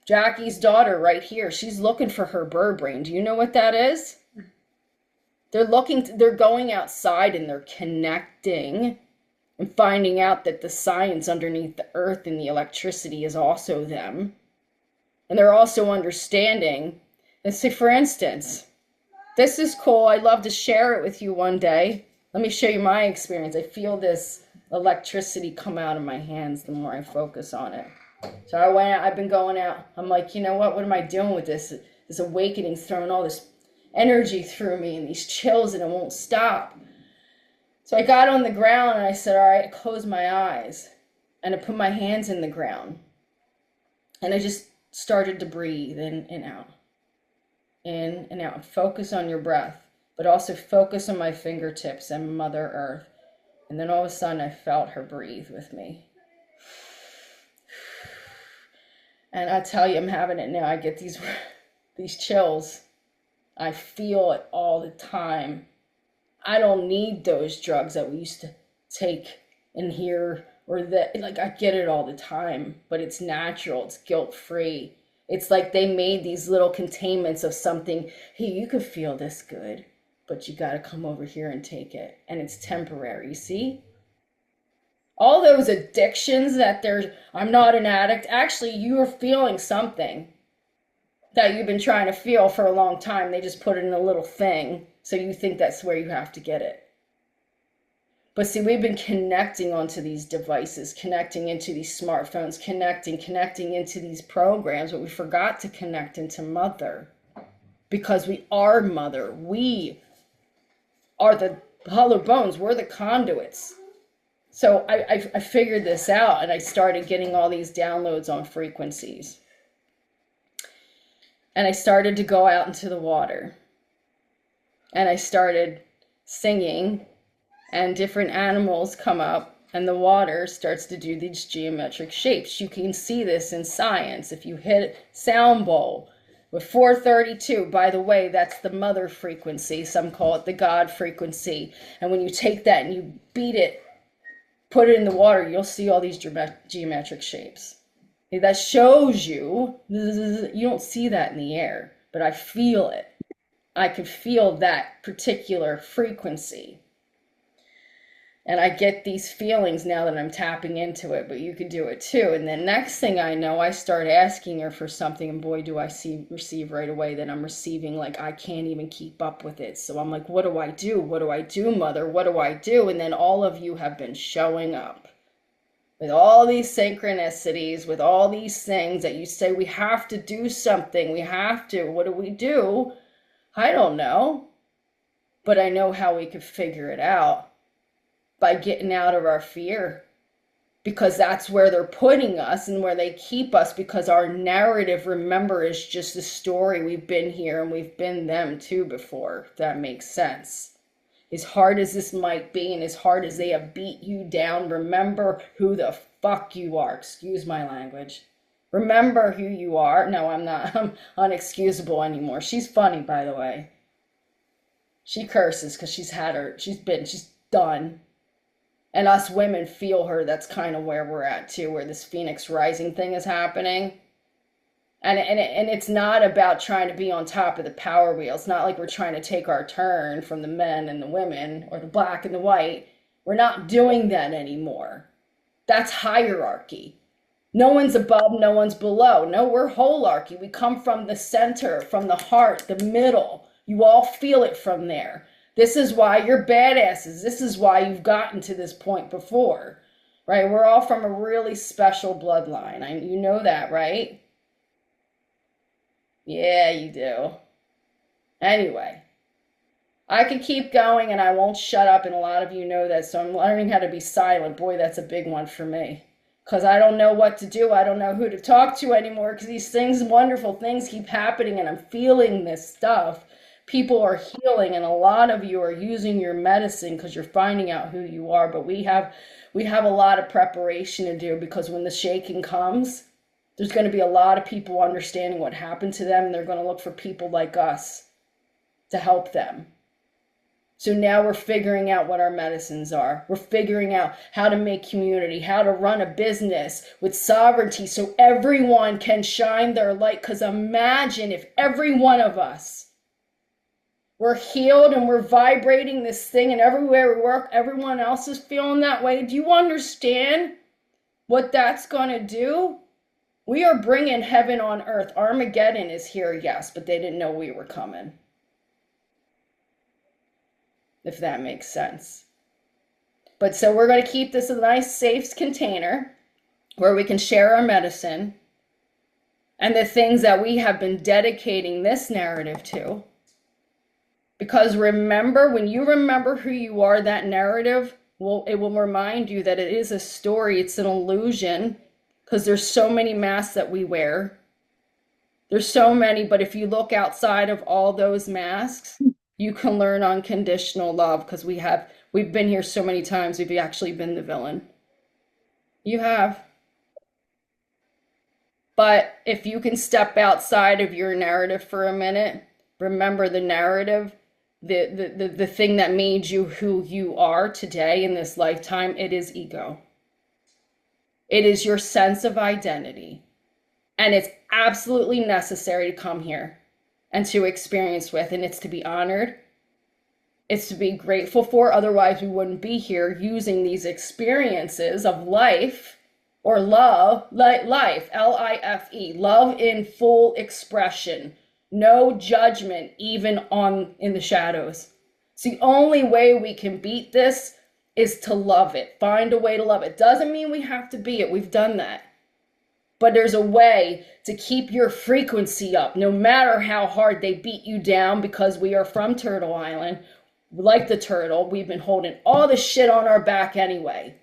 Jackie's daughter right here, she's looking for her bird brain. Do you know what that is? They're going outside and they're connecting and finding out that the science underneath the earth and the electricity is also them. And they're also understanding. Let's say, for instance, this is cool. I'd love to share it with you one day. Let me show you my experience. I feel this electricity come out of my hands the more I focus on it. So I've been going out. I'm like, you know what am I doing with this? This awakening's throwing all this energy through me and these chills, and it won't stop. So I got on the ground and I said, all right, I closed my eyes and I put my hands in the ground. And I just started to breathe in and out. In and out. Focus on your breath, but also focus on my fingertips and Mother Earth. And then all of a sudden I felt her breathe with me. And I tell you, I'm having it now. I get these chills. I feel it all the time. I don't need those drugs that we used to take in here, or that, like, I get it all the time, but it's natural, it's guilt-free. It's like they made these little containments of something. Hey, you could feel this good, but you got to come over here and take it. And it's temporary, see? All those addictions I'm not an addict. Actually, you are feeling something that you've been trying to feel for a long time. They just put it in a little thing, so you think that's where you have to get it. But see, we've been connecting onto these devices, connecting into these smartphones, connecting into these programs, but we forgot to connect into Mother. Because we are Mother. We are the hollow bones. We're the conduits. So I figured this out, and I started getting all these downloads on frequencies. And I started to go out into the water. And I started singing, and different animals come up, and the water starts to do these geometric shapes. You can see this in science. If you hit sound bowl with 432, by the way, that's the Mother frequency. Some call it the God frequency. And when you take that and you beat it, put it in the water, you'll see all these geometric shapes. That shows you don't see that in the air, but I feel it. I can feel that particular frequency. And I get these feelings now that I'm tapping into it, but you could do it too. And then next thing I know, I start asking her for something, and boy, do I receive right away that I'm receiving, like I can't even keep up with it. So I'm like, what do I do? What do I do, Mother? What do I do? And then all of you have been showing up with all these synchronicities, with all these things that you say, we have to do something. We have to. What do we do? I don't know. But I know how we could figure it out. By getting out of our fear, because that's where they're putting us and where they keep us, because our narrative, remember, is just a story. We've been here and we've been them too before, if that makes sense. As hard as this might be, and as hard as they have beat you down, remember who the fuck you are. Excuse my language. Remember who you are. No, I'm not. I'm unexcusable anymore. She's funny, by the way. She curses because she's done. And us women feel her. That's kind of where we're at too, where this Phoenix Rising thing is happening. And it's not about trying to be on top of the power wheel. It's not like we're trying to take our turn from the men and the women, or the black and the white. We're not doing that anymore. That's hierarchy. No one's above, no one's below. No, we're holarchy. We come from the center, from the heart, the middle. You all feel it from there. This is why you're badasses. This is why you've gotten to this point before, right? We're all from a really special bloodline. You know that, right? Yeah, you do. Anyway, I could keep going and I won't shut up, and a lot of you know that, so I'm learning how to be silent. Boy, that's a big one for me. because I don't know what to do. I don't know who to talk to anymore because these things, wonderful things keep happening and I'm feeling this stuff. People are healing and a lot of you are using your medicine because you're finding out who you are. But we have a lot of preparation to do because when the shaking comes, there's going to be a lot of people understanding what happened to them and they're going to look for people like us to help them. So now we're figuring out what our medicines are. We're figuring out how to make community, how to run a business with sovereignty so everyone can shine their light. Because imagine if every one of us were healed and we're vibrating this thing and everywhere we work, everyone else is feeling that way. Do you understand what that's going to do? We are bringing heaven on earth. Armageddon is here, yes, but they didn't know we were coming. If that makes sense. But so we're going to keep this a nice, safe container where we can share our medicine and the things that we have been dedicating this narrative to. Because remember, when you remember who you are, that narrative, it will remind you that it is a story. It's an illusion because there's so many masks that we wear. There's so many, but if you look outside of all those masks, you can learn unconditional love because we've been here so many times. We've actually been the villain. You have. But if you can step outside of your narrative for a minute, remember the narrative, the thing that made you who you are today in this lifetime, it is ego. It is your sense of identity. And it's absolutely necessary to come here and to experience with, and it's to be honored. It's to be grateful for. Otherwise, we wouldn't be here using these experiences of life or love, life, L-I-F-E, love in full expression. No judgment, even in the shadows. It's the only way we can beat this is to love it. Find a way to love it. Doesn't mean we have to be it. We've done that. But there's a way to keep your frequency up, no matter how hard they beat you down, because we are from Turtle Island. Like the turtle, we've been holding all the shit on our back anyway.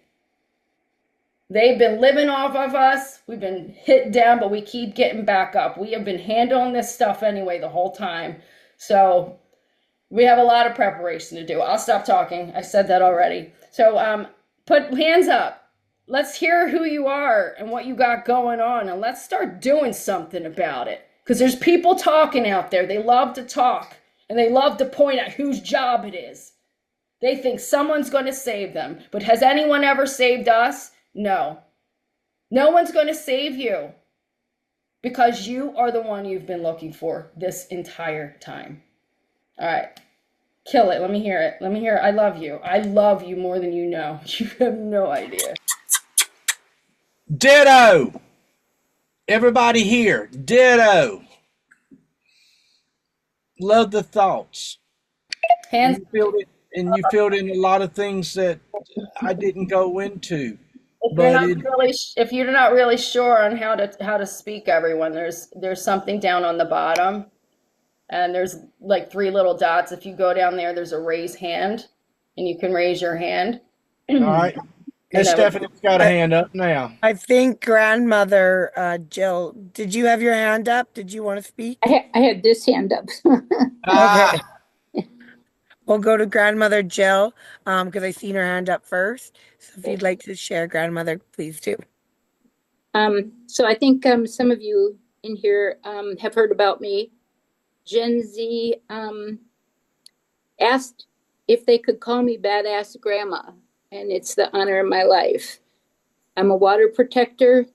They've been living off of us. We've been hit down, but we keep getting back up. We have been handling this stuff anyway the whole time. So we have a lot of preparation to do. I'll stop talking. I said that already. So put hands up. Let's hear who you are and what you got going on, and let's start doing something about it. Because there's people talking out there. They love to talk, and they love to point at whose job it is. They think someone's going to save them. But has anyone ever saved us? No. No one's going to save you because you are the one you've been looking for this entire time. All right. Kill it. Let me hear it. Let me hear it. I love you. I love you more than you know. You have no idea. Ditto. Everybody here, ditto. Love the thoughts. Hands. And you filled in a lot of things that I didn't go into. If you're not really sure on how to speak, everyone, there's something down on the bottom, and there's like 3 little dots. If you go down there, there's a raise hand, and you can raise your hand. All right. And Stephanie's got a hand up now. I think grandmother Jill, did you have your hand up? Did you want to speak? I had this hand up. Okay. We'll go to grandmother Jill because I seen her hand up first. So if you'd like to share, grandmother, please do. So I think some of you in here have heard about me. Gen Z asked if they could call me Badass Grandma, and it's the honor of my life. I'm a water protector.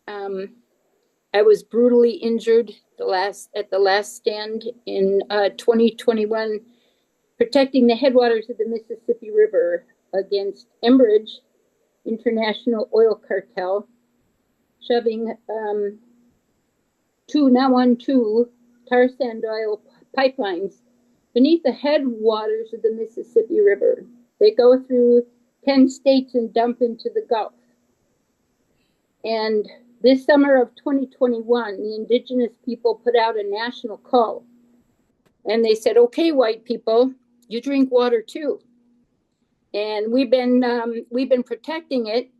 I was brutally injured at the last stand in 2021, protecting the headwaters of the Mississippi River against Enbridge International Oil Cartel, shoving 2 tar sand oil pipelines beneath the headwaters of the Mississippi River. They go through 10 states and dump into the Gulf. And this summer of 2021, the indigenous people put out a national call. And they said, okay, white people, you drink water too. And we've been protecting it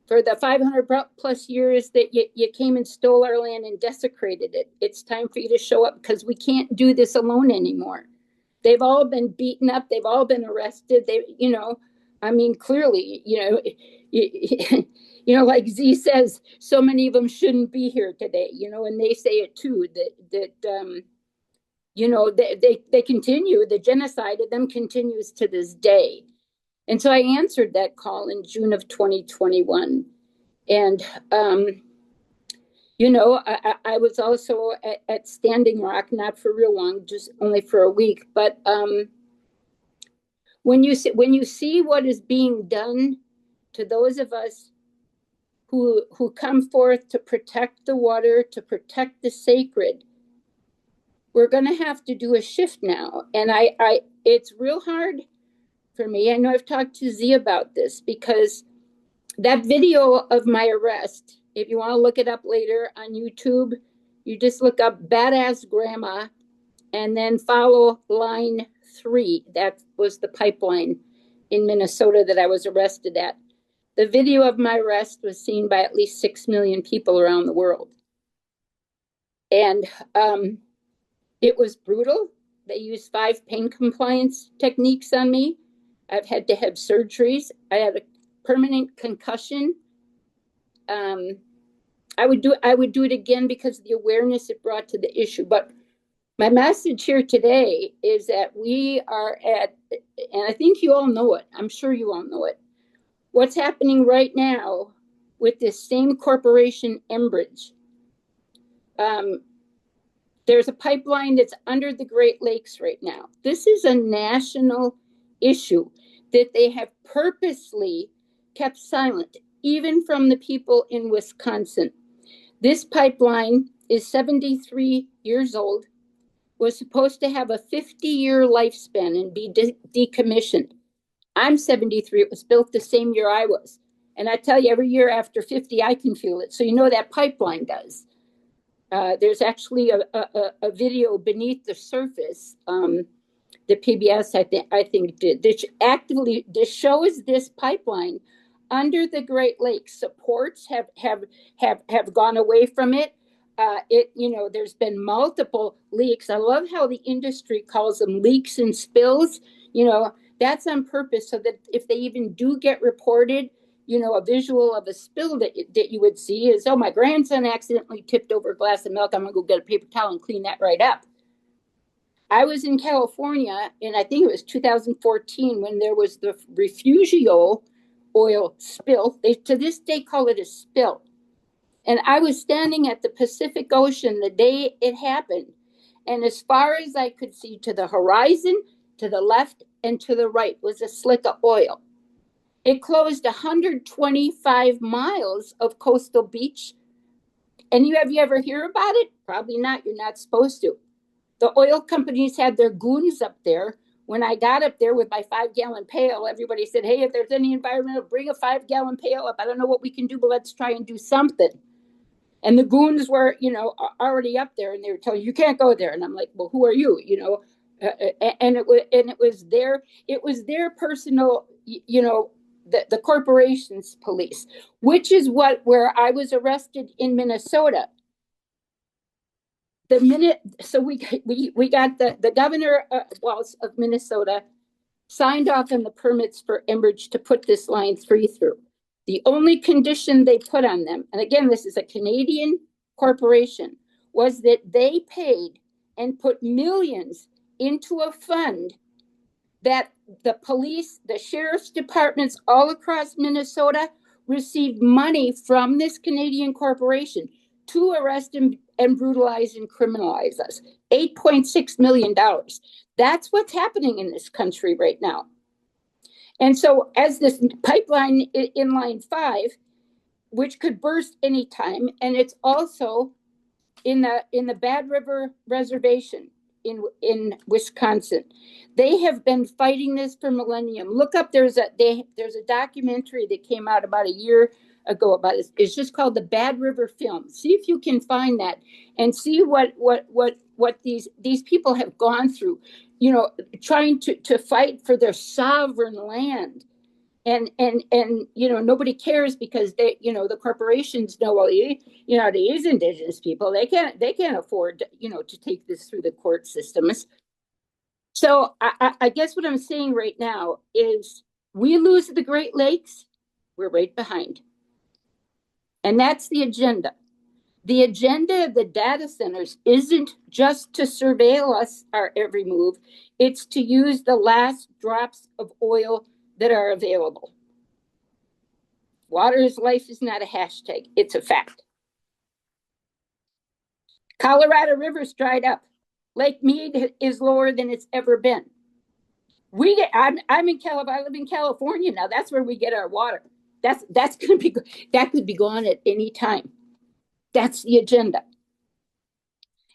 for the 500 plus years that you came and stole our land and desecrated it. It's time for you to show up, because we can't do this alone anymore. They've all been beaten up. They've all been arrested. Clearly, like Z says, so many of them shouldn't be here today, and they say it too, they continue, the genocide of them continues to this day. And so I answered that call in June of 2021. And, I was also at Standing Rock, not for real long, just only for a week. But when you see what is being done to those of us who come forth to protect the water, to protect the sacred, we're going to have to do a shift now. And it's real hard for me. I know I've talked to Z about this, because that video of my arrest, if you want to look it up later on YouTube, you just look up Badass Grandma and then follow line 3. That was the pipeline in Minnesota that I was arrested at. The video of my arrest was seen by at least 6 million people around the world. And it was brutal. They used 5 pain compliance techniques on me. I've had to have surgeries. I had a permanent concussion. I would do it again because of the awareness it brought to the issue. But my message here today is that we are at, and I think you all know it, I'm sure you all know it, what's happening right now with this same corporation, Enbridge. There's a pipeline that's under the Great Lakes right now. This is a national issue that they have purposely kept silent, even from the people in Wisconsin. This pipeline is 73 years old, was supposed to have a 50-year lifespan and be decommissioned. I'm 73. It was built the same year I was. And I tell you, every year after 50, I can feel it. So you know that pipeline does. There's actually a video beneath the surface that PBS, I think did. This shows this pipeline under the Great Lakes. Supports have gone away from it. There's been multiple leaks. I love how the industry calls them leaks and spills. That's on purpose, so that if they even do get reported, a visual of a spill that you would see is, oh, my grandson accidentally tipped over a glass of milk. I'm going to go get a paper towel and clean that right up. I was in California, and I think it was 2014, when there was the Refugio oil spill. They, to this day, call it a spill. And I was standing at the Pacific Ocean the day it happened. And as far as I could see, to the horizon, to the left and to the right, was a slick of oil. It closed 125 miles of coastal beach. And have you ever hear about it? Probably not. You're not supposed to. The oil companies had their goons up there. When I got up there with my 5-gallon pail, everybody said, hey, if there's any environmental, bring a 5-gallon pail up. I don't know what we can do, but let's try and do something. And the goons were, already up there, and they were telling you can't go there. And I'm like, well, who are you? And it was their personal, the corporation's police, which is where I was arrested in Minnesota. We got the governor of Minnesota signed off on the permits for Enbridge to put this line 3 through. The only condition they put on them, and again, this is a Canadian corporation, was that they paid and put millions into a fund that the police, the sheriff's departments all across Minnesota received money from this Canadian corporation to arrest and brutalize and criminalize us. $8.6 million. That's what's happening in this country right now. And so as this pipeline in line 5, which could burst anytime, and it's also in the Bad River Reservation in Wisconsin. They have been fighting this for millennium. Look up, there's a documentary that came out about a year ago about this. It's just called the Bad River Film. See if you can find that and see what these people have gone through, trying to fight for their sovereign land. and nobody cares because they, the corporations know, well, these indigenous people, they can't afford to take this through the court systems. So I guess what I'm saying right now is, we lose the Great Lakes, we're right behind. And that's the agenda. The agenda of the data centers isn't just to surveil us, our every move. It's to use the last drops of oil that are available. Water is life is not a hashtag. It's a fact. Colorado River's dried up. Lake Mead is lower than it's ever been. I live in California now. That's where we get our water. That could be gone at any time. That's the agenda.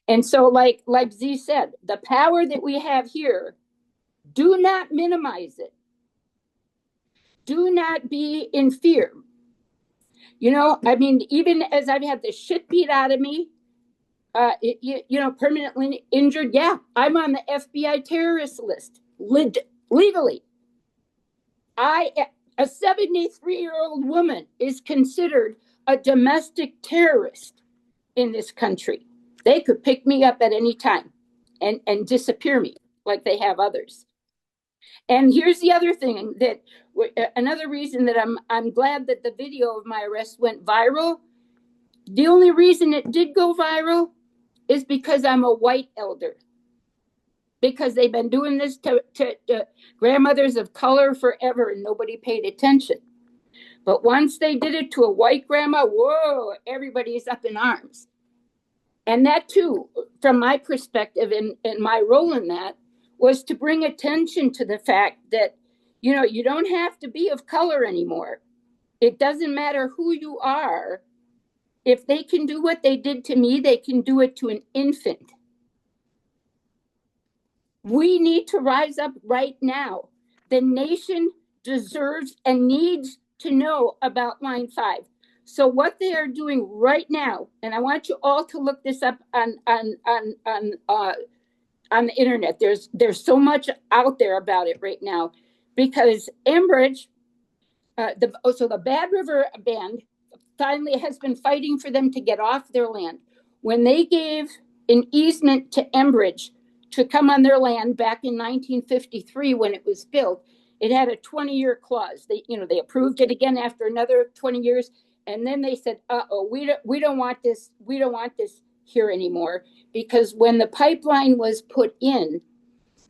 And so, like Z said, the power that we have here, do not minimize it. Do not be in fear. Even as I've had the shit beat out of me, permanently injured. Yeah, I'm on the FBI terrorist list, legally. A 73-year-old woman is considered a domestic terrorist in this country. They could pick me up at any time and disappear me like they have others. And here's the other thing, that another reason that I'm glad that the video of my arrest went viral. The only reason it did go viral is because I'm a white elder. Because they've been doing this to grandmothers of color forever and nobody paid attention. But once they did it to a white grandma, whoa, everybody's up in arms. And that too, from my perspective and my role in that, was to bring attention to the fact that, you don't have to be of color anymore. It doesn't matter who you are. If they can do what they did to me, they can do it to an infant. We need to rise up right now. The nation deserves and needs to know about Line 5. So what they are doing right now, and I want you all to look this up on the internet. There's so much out there about it right now, because Enbridge, the Bad River Band, finally has been fighting for them to get off their land. When they gave an easement to Enbridge to come on their land back in 1953 when it was built, it had a 20-year clause. They approved it again after another 20 years, and then they said, we don't want this here anymore, because when the pipeline was put in,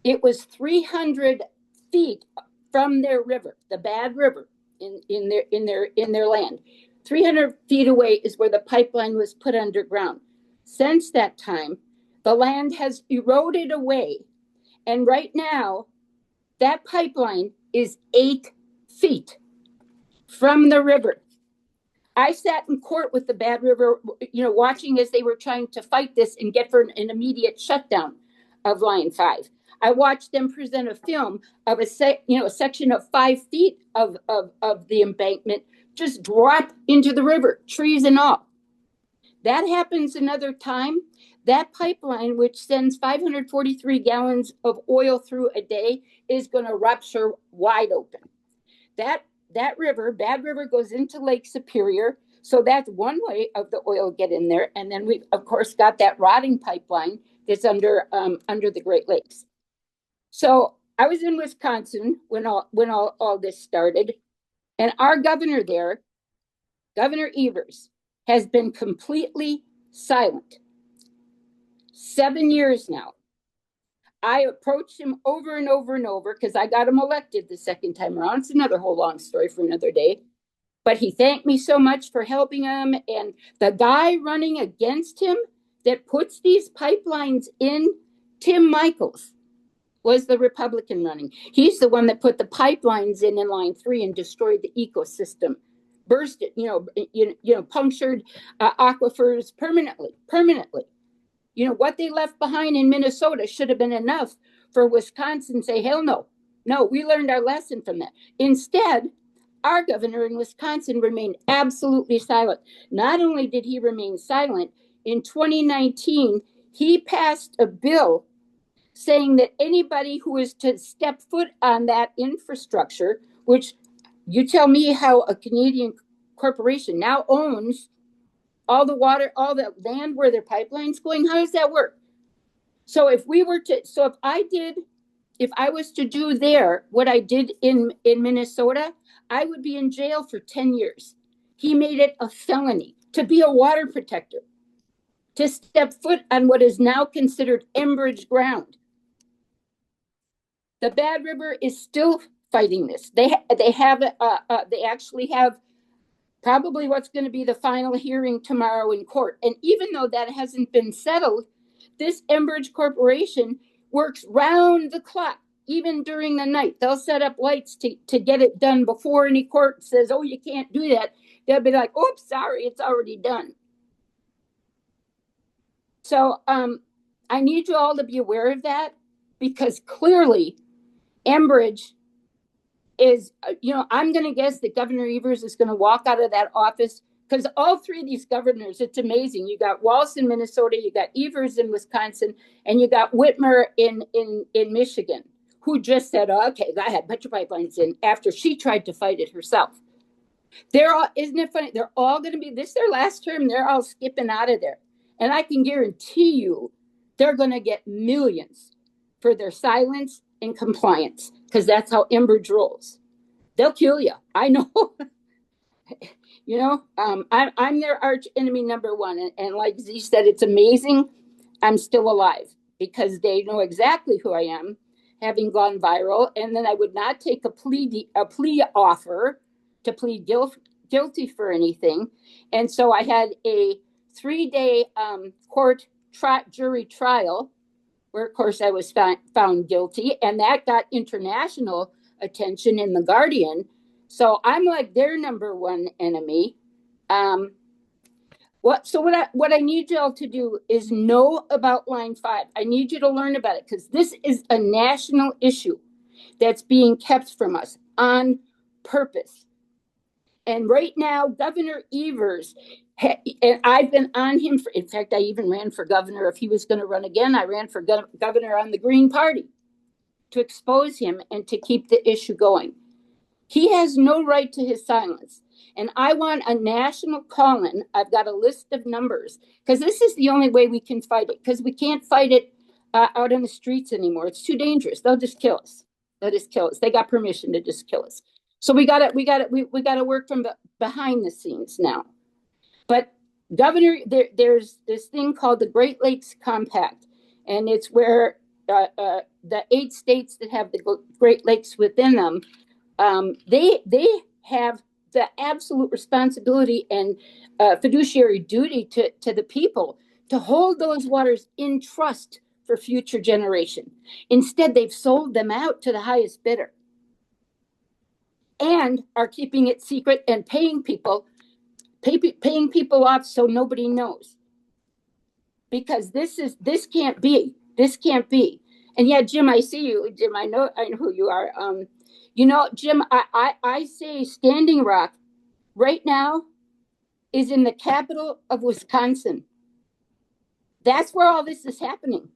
it was 300 feet from their river, the Bad River, in their land. 300 feet away is where the pipeline was put underground. Since that time, the land has eroded away, and right now, that pipeline is 8 feet from the river. I sat in court with the Bad River, watching as they were trying to fight this and get for an immediate shutdown of Line 5. I watched them present a film of a section of 5 feet of the embankment just drop into the river, trees and all. That happens another time. That pipeline, which sends 543 gallons of oil through a day, is going to rupture wide open. That river, Bad River, goes into Lake Superior. So that's one way of the oil get in there. And then we've, of course, got that rotting pipeline that's under the Great Lakes. So I was in Wisconsin when all this started. And our governor there, Governor Evers, has been completely silent. 7 years now. I approached him over and over and over because I got him elected the second time around. It's another whole long story for another day. But he thanked me so much for helping him. And the guy running against him that puts these pipelines in, Tim Michels, was the Republican running. He's the one that put the pipelines in Line 3 and destroyed the ecosystem, burst it, punctured aquifers permanently. What they left behind in Minnesota should have been enough for Wisconsin to say, hell no. No, we learned our lesson from that. Instead, our governor in Wisconsin remained absolutely silent. Not only did he remain silent, in 2019, he passed a bill saying that anybody who is to step foot on that infrastructure, which you tell me how a Canadian corporation now owns all the water, all the land where their pipeline's going. How does that work? So if I was to do there what I did in Minnesota, I would be in jail for 10 years. He made it a felony to be a water protector, to step foot on what is now considered Enbridge ground. The Bad River is still fighting this. They actually have probably what's going to be the final hearing tomorrow in court. And even though that hasn't been settled, this Enbridge Corporation works round the clock, even during the night. They'll set up lights to get it done before any court says, oh, you can't do that. They'll be like, oops, sorry, it's already done. So I need you all to be aware of that, because clearly Enbridge is, I'm going to guess that Governor Evers is going to walk out of that office, because all three of these governors, it's amazing. You got Walz in Minnesota, you got Evers in Wisconsin, and you got Whitmer in Michigan, who just said, oh, okay, go ahead, put your pipelines in, after she tried to fight it herself. They're all, isn't it funny? They're all going to be, this is their last term, they're all skipping out of there. And I can guarantee you they're going to get millions for their silence and compliance, because that's how Enbridge rolls. They'll kill you. I know. I'm their arch enemy number one. And like Z said, it's amazing I'm still alive, because they know exactly who I am, having gone viral. And then I would not take a plea offer to plead guilty for anything. And so I had a 3-day court jury trial, where, of course, I was found guilty, and that got international attention in The Guardian. So I'm like their number one enemy. What I need y'all to do is know about Line 5. I need you to learn about it, because this is a national issue that's being kept from us on purpose. And right now, Governor Evers, and I've been on him in fact, I even ran for governor. If he was going to run again, I ran for governor on the Green Party to expose him and to keep the issue going. He has no right to his silence. And I want a national call-in. I've got a list of numbers, because this is the only way we can fight it, because we can't fight it out in the streets anymore. It's too dangerous. They'll just kill us. They got permission to just kill us. So we got to work from behind the scenes now. But Governor, there's this thing called the Great Lakes Compact, and it's where the 8 states that have the Great Lakes within them, they have the absolute responsibility and fiduciary duty to the people to hold those waters in trust for future generation. Instead, they've sold them out to the highest bidder, and are keeping it secret and paying people off so nobody knows. Because this can't be. And yeah, Jim, I see you. Jim, I know who you are. Jim, I say Standing Rock right now is in the capital of Wisconsin. That's where all this is happening.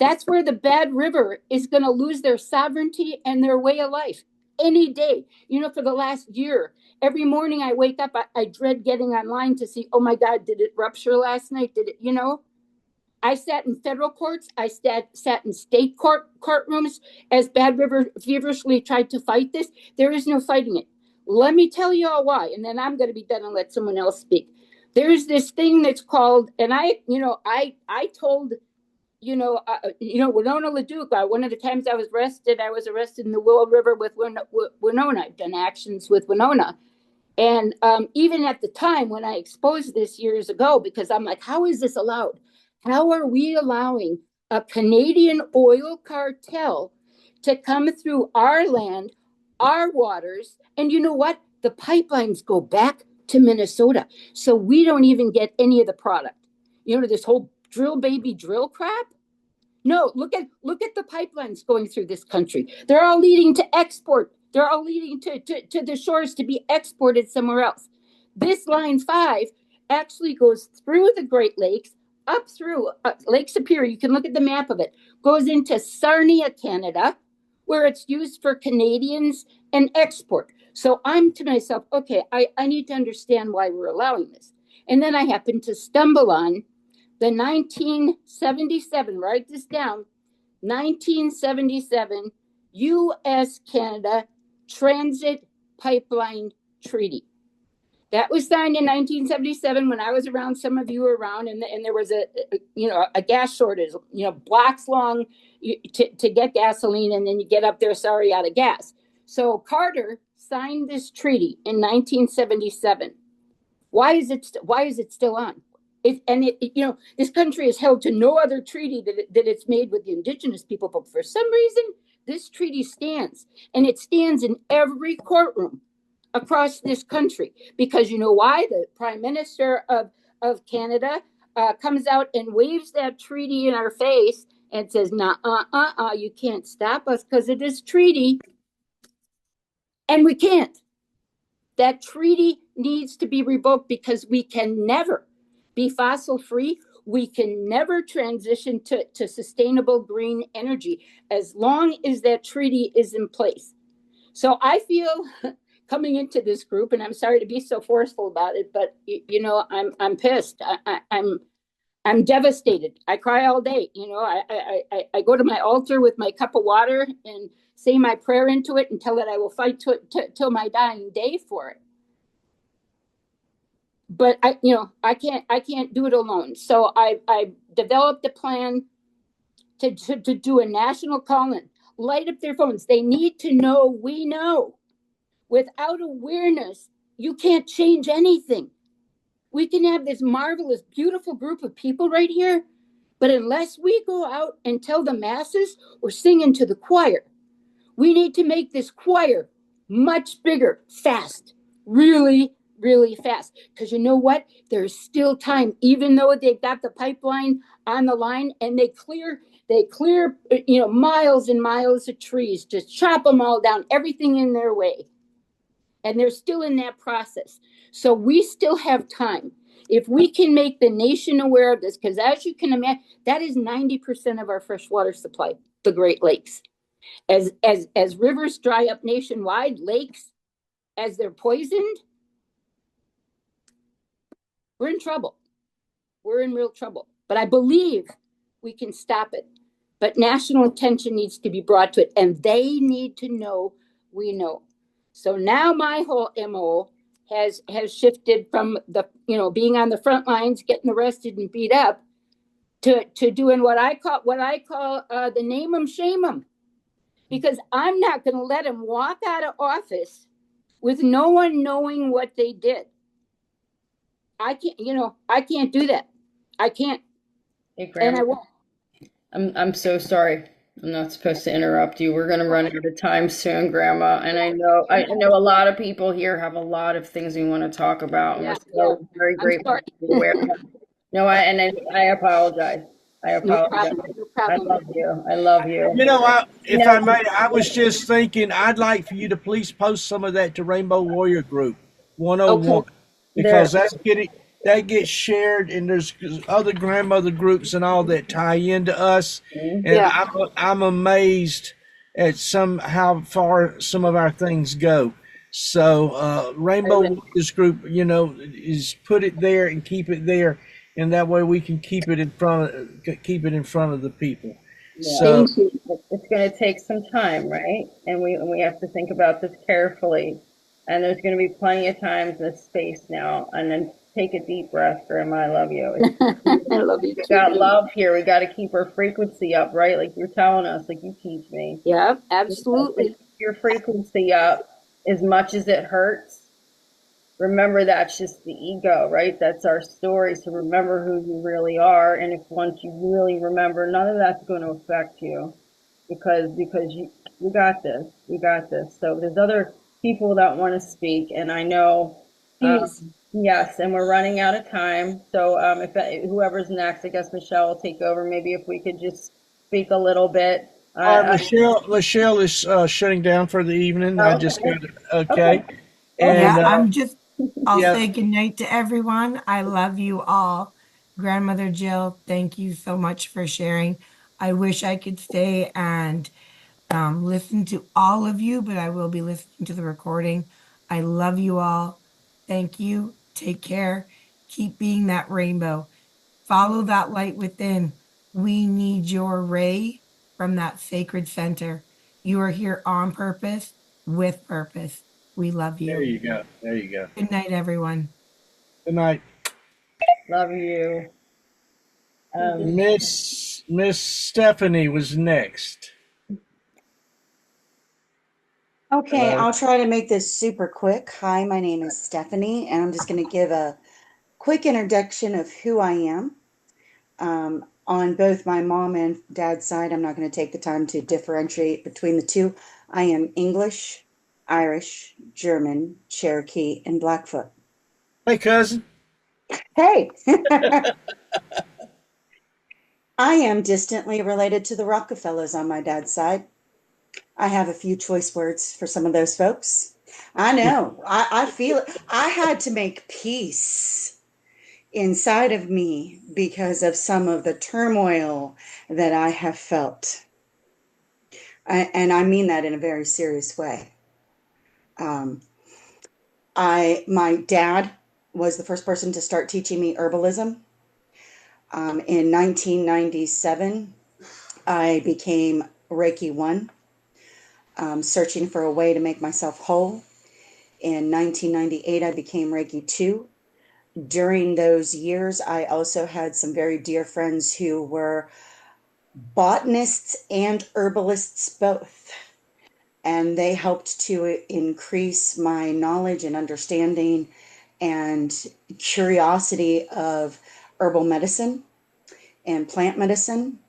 That's where the Bad River is going to lose their sovereignty and their way of life any day. For the last year, every morning I wake up, I dread getting online to see, oh my God, did it rupture last night? Did it, I sat in federal courts. I sat in state courtrooms as Bad River feverishly tried to fight this. There is no fighting it. Let me tell you all why, and then I'm going to be done and let someone else speak. There's this thing that's called, and I told, Winona LaDuke, one of the times I was arrested in the Willow River with Winona. I've done actions with Winona. And even at the time when I exposed this years ago, because I'm like, how is this allowed? How are we allowing a Canadian oil cartel to come through our land, our waters? And you know what? The pipelines go back to Minnesota. So we don't even get any of the product. This whole drill baby drill crap. No, look at the pipelines going through this country. They're all leading to export. They're all leading to the shores to be exported somewhere else. This Line 5 actually goes through the Great Lakes, up through Lake Superior. You can look at the map of it. Goes into Sarnia, Canada, where it's used for Canadians and export. So I'm to myself, okay, I need to understand why we're allowing this. And then I happened to stumble on the 1977, write this down, 1977 U.S. Canada Transit Pipeline Treaty. That was signed in 1977 when I was around. Some of you were around, and there was a gas shortage, blocks long to get gasoline, and then you get up there, sorry, out of gas. So Carter signed this treaty in 1977. Why is it still on? This country is held to no other treaty that it's made with the indigenous people, but for some reason, this treaty stands, and it stands in every courtroom across this country, because you know why? The Prime Minister of Canada comes out and waves that treaty in our face and says, "Nah, you can't stop us because of this treaty," and we can't. That treaty needs to be revoked because we can never be fossil free. We can never transition to sustainable green energy as long as that treaty is in place. So I feel coming into this group, and I'm sorry to be so forceful about it, but I'm pissed. I'm devastated. I cry all day. I go to my altar with my cup of water and say my prayer into it and tell it I will fight till my dying day for it. But I can't do it alone. So I developed a plan to do a national call-in. Light up their phones. They need to know we know. Without awareness, you can't change anything. We can have this marvelous, beautiful group of people right here, but unless we go out and tell the masses, we're singing to the choir. We need to make this choir much bigger, fast, really, really fast. Because you know what? There's still time, even though they've got the pipeline on the line and they clear miles and miles of trees, just chop them all down, everything in their way. And they're still in that process. So we still have time. If we can make the nation aware of this, because as you can imagine, that is 90% of our freshwater supply, the Great Lakes. As rivers dry up nationwide, lakes, as they're poisoned, we're in trouble. We're in real trouble. But I believe we can stop it. But national attention needs to be brought to it, and they need to know we know. So now my whole MO has shifted from the being on the front lines, getting arrested and beat up, to doing what I call the name 'em, shame 'em, because I'm not going to let them walk out of office with no one knowing what they did. I can't do that. I can't, Hey, Grandma, and I won't. I'm so sorry. I'm not supposed to interrupt you. We're gonna run out of time soon, Grandma. And I know a lot of people here have a lot of things we want to talk about. And Yeah, we're so very I'm grateful sorry. to be aware of that. No, I apologize. I No apologize. problem. No I problem. love you. I love you. If I may, I was just thinking, I'd like for you to please post some of that to Rainbow Warrior Group 101, Okay. because that gets shared, and there's other grandmother groups and all that tie into us, and Yeah. I'm amazed at how far some of our things go. So Rainbow Warriors Group, is put it there and keep it there, and that way we can keep it in front of the people. Yeah. So Thank you. It's going to take some time, right? And we have to think about this carefully. And there's going to be plenty of times in this space now. And then take a deep breath, Grandma. I love you. I love you We too. got love here. We got to keep our frequency up, right? Like you're telling us, like you teach me. Yeah, absolutely. Keep your frequency up as much as it hurts. Remember, that's just the ego, right? That's our story. So remember who you really are. And if once you really remember, none of that's going to affect you because you got this. We got this. So there's other people that want to speak, and I know, Please. yes, and we're running out of time. So if whoever's next, I guess Michelle will take over. Maybe if we could just speak a little bit. Michelle is shutting down for the evening. I just got it. Okay. Yeah, And I'll yeah. say goodnight to everyone. I love you all. Grandmother Jill, thank you so much for sharing. I wish I could stay and listen to all of you, but I will be listening to the recording. I love you all. Thank you. Take care. Keep being that rainbow. Follow that light within. We need your ray from that sacred center. You are here on purpose, with purpose. We love There you. you go. There you go. Good night, everyone. Good night. Love you. Miss Stephanie was next. Okay, Hello. I'll try to make this super quick. Hi, my name is Stephanie, and I'm just going to give a quick introduction of who I am. On both my mom and dad's side, I'm not going to take the time to differentiate between the two. I am English, Irish, German, Cherokee, and Blackfoot. Hey, cousin. Hey! I am distantly related to the Rockefellers on my dad's side. I have a few choice words for some of those folks. I know. I feel it. I had to make peace inside of me because of some of the turmoil that I have felt. And I mean that in a very serious way. Um, my dad was the first person to start teaching me herbalism. In 1997, I became Reiki 1, searching for a way to make myself whole. In 1998, I became Reiki 2. During those years, I also had some very dear friends who were botanists and herbalists both. And they helped to increase my knowledge and understanding and curiosity of herbal medicine and plant medicine.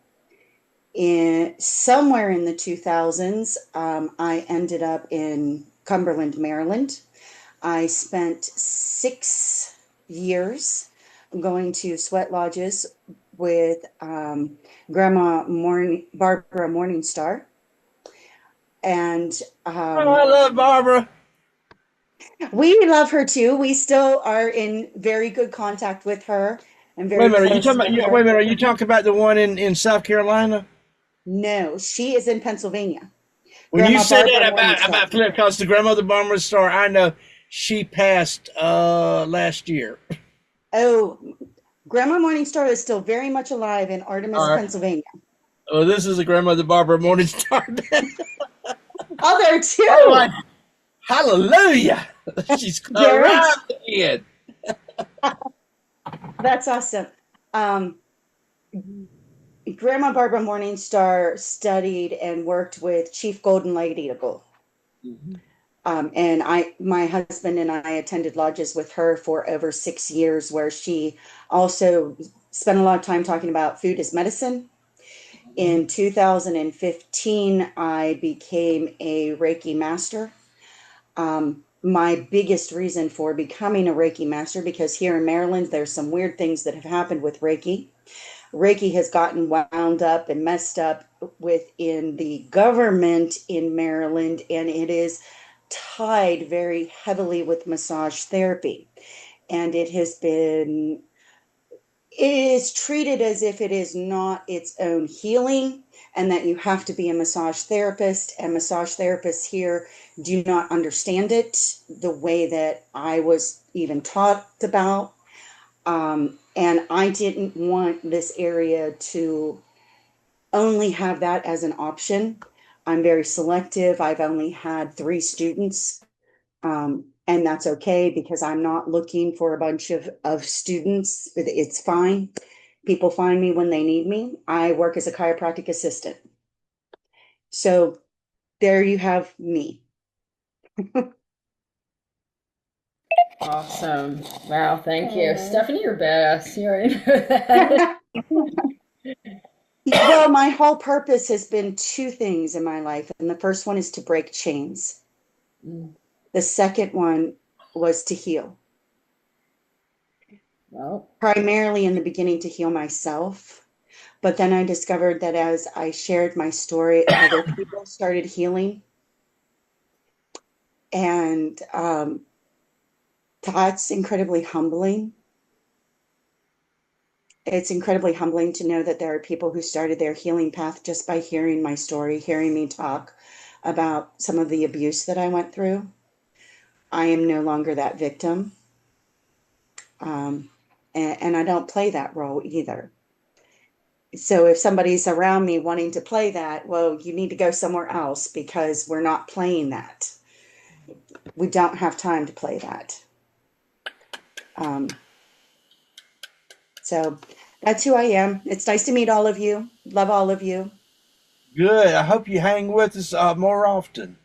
Somewhere in the 2000s, I ended up in Cumberland, Maryland. I spent 6 years going to sweat lodges with Barbara Morningstar. And Oh, I love Barbara. we love her too. We still are in very good contact with her and Wait a very minute. Are you close talking with about? her. Wait a minute. Are you talking about the one in South Carolina? No, she is in Pennsylvania. When you Grandma said Barbara that Morningstar. about Flip, because the grandmother Barbara Star, I know she passed last year. Oh, Grandma Morningstar is still very much alive in Artemis, All right. Pennsylvania. Oh, this is the grandmother Barbara Morningstar. Oh, there I'm too. like, hallelujah. She's There is. arrived again. That's awesome. Grandma Barbara Morningstar studied and worked with Chief Golden Light Eagle. And my husband and I attended lodges with her for over 6 years, where she also spent a lot of time talking about food as medicine. In 2015, I became a Reiki master. My biggest reason for becoming a Reiki master, because here in Maryland, there's some weird things that have happened with Reiki. Reiki has gotten wound up and messed up within the government in Maryland, and it is tied very heavily with massage therapy. And it is treated as if it is not its own healing, and that you have to be a massage therapist, and massage therapists here do not understand it the way that I was even taught about. And I didn't want this area to only have that as an option. I'm very selective. I've only had 3 students, and that's okay, because I'm not looking for a bunch of students. It's fine. People find me when they need me. I work as a chiropractic assistant. So there you have me. Awesome. Wow, thank you. Stephanie, you're badass. You already know that. Well, my whole purpose has been 2 things in my life. And the first one is to break chains. The second one was to heal. Well, Primarily in the beginning to heal myself. But then I discovered that as I shared my story, other people started healing. And that's incredibly humbling. It's incredibly humbling to know that there are people who started their healing path just by hearing my story, hearing me talk about some of the abuse that I went through. I am no longer that victim. And I don't play that role either. So if somebody's around me wanting to play that, well, you need to go somewhere else because we're not playing that. We don't have time to play that. So that's who I am. It's nice to meet all of you. Love all of you. Good. I hope you hang with us more often.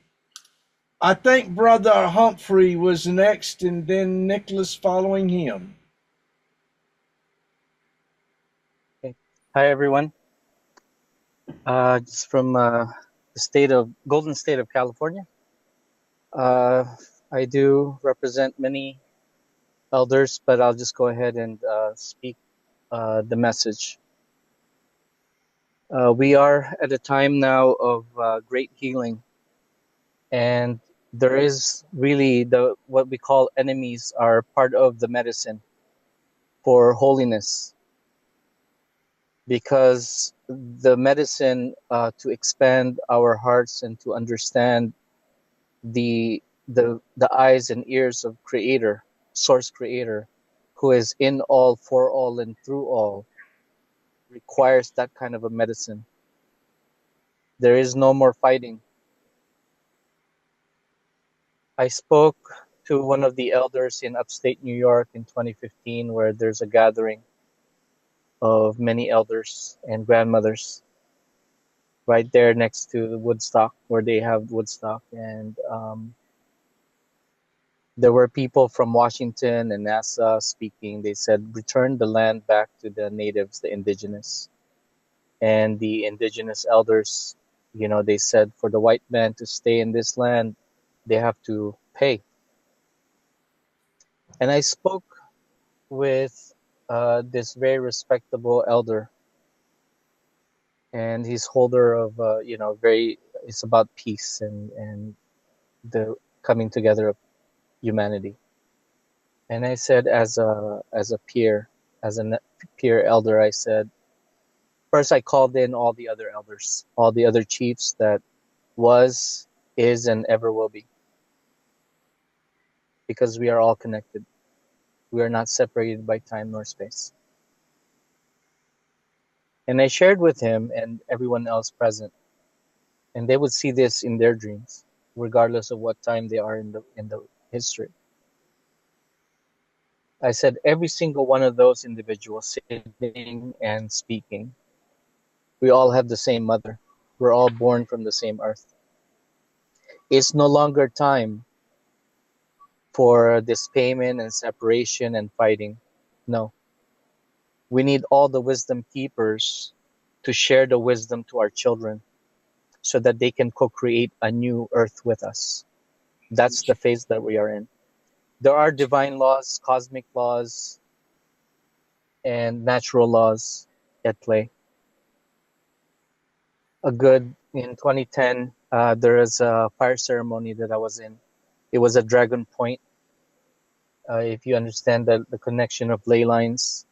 I think Brother Humphrey was next, and then Nicholas following him. Okay. Hi, everyone. Just from the Golden State of California. I do represent many elders, but I'll just go ahead and speak the message. We are at a time now of great healing, and there is really what we call enemies are part of the medicine for holiness, because the medicine to expand our hearts and to understand the eyes and ears of Creator, Source Creator, who is in all, for all, and through all, requires that kind of a medicine. There is no more fighting. I spoke to one of the elders in upstate New York in 2015, where there's a gathering of many elders and grandmothers right there next to the Woodstock, where they have Woodstock. And there were people from Washington and NASA speaking. They said, return the land back to the natives, the indigenous. And the indigenous elders, they said, for the white man to stay in this land, they have to pay. And I spoke with this very respectable elder, and he's holder of, it's about peace and the coming together of humanity. And I said, as a peer elder, I said, first I called in all the other elders, all the other chiefs that was, is, and ever will be, because we are all connected. We are not separated by time nor space. And I shared with him and everyone else present, and they would see this in their dreams, regardless of what time they are in the history. I said, every single one of those individuals sitting and speaking, we all have the same mother. We're all born from the same earth. It's no longer time for this payment and separation and fighting. No. We need all the wisdom keepers to share the wisdom to our children so that they can co-create a new earth with us. That's the phase that we are in. There are divine laws, cosmic laws, and natural laws at play. In 2010, there was a fire ceremony that I was in. It was at Dragon Point. If you understand the connection of ley lines.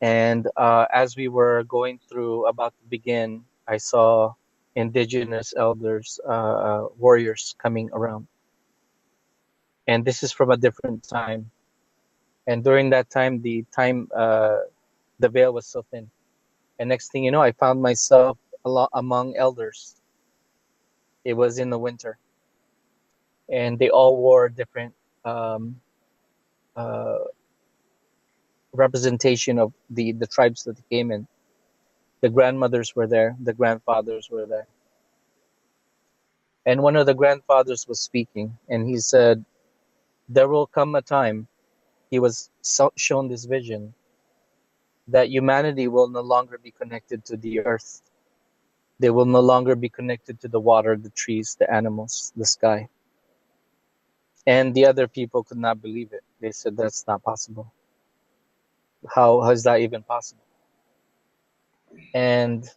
And as we were going through, about to begin, I saw indigenous elders, warriors coming around. And this is from a different time. And during that time, the veil was so thin. And next thing you know, I found myself among elders. It was in the winter. And they all wore different representation of the tribes that they came in. The grandmothers were there, the grandfathers were there. And one of the grandfathers was speaking, and he said, there will come a time, he was shown this vision, that humanity will no longer be connected to the earth. They will no longer be connected to the water, the trees, the animals, the sky. And the other people could not believe it. They said, that's not possible. How is that even possible? And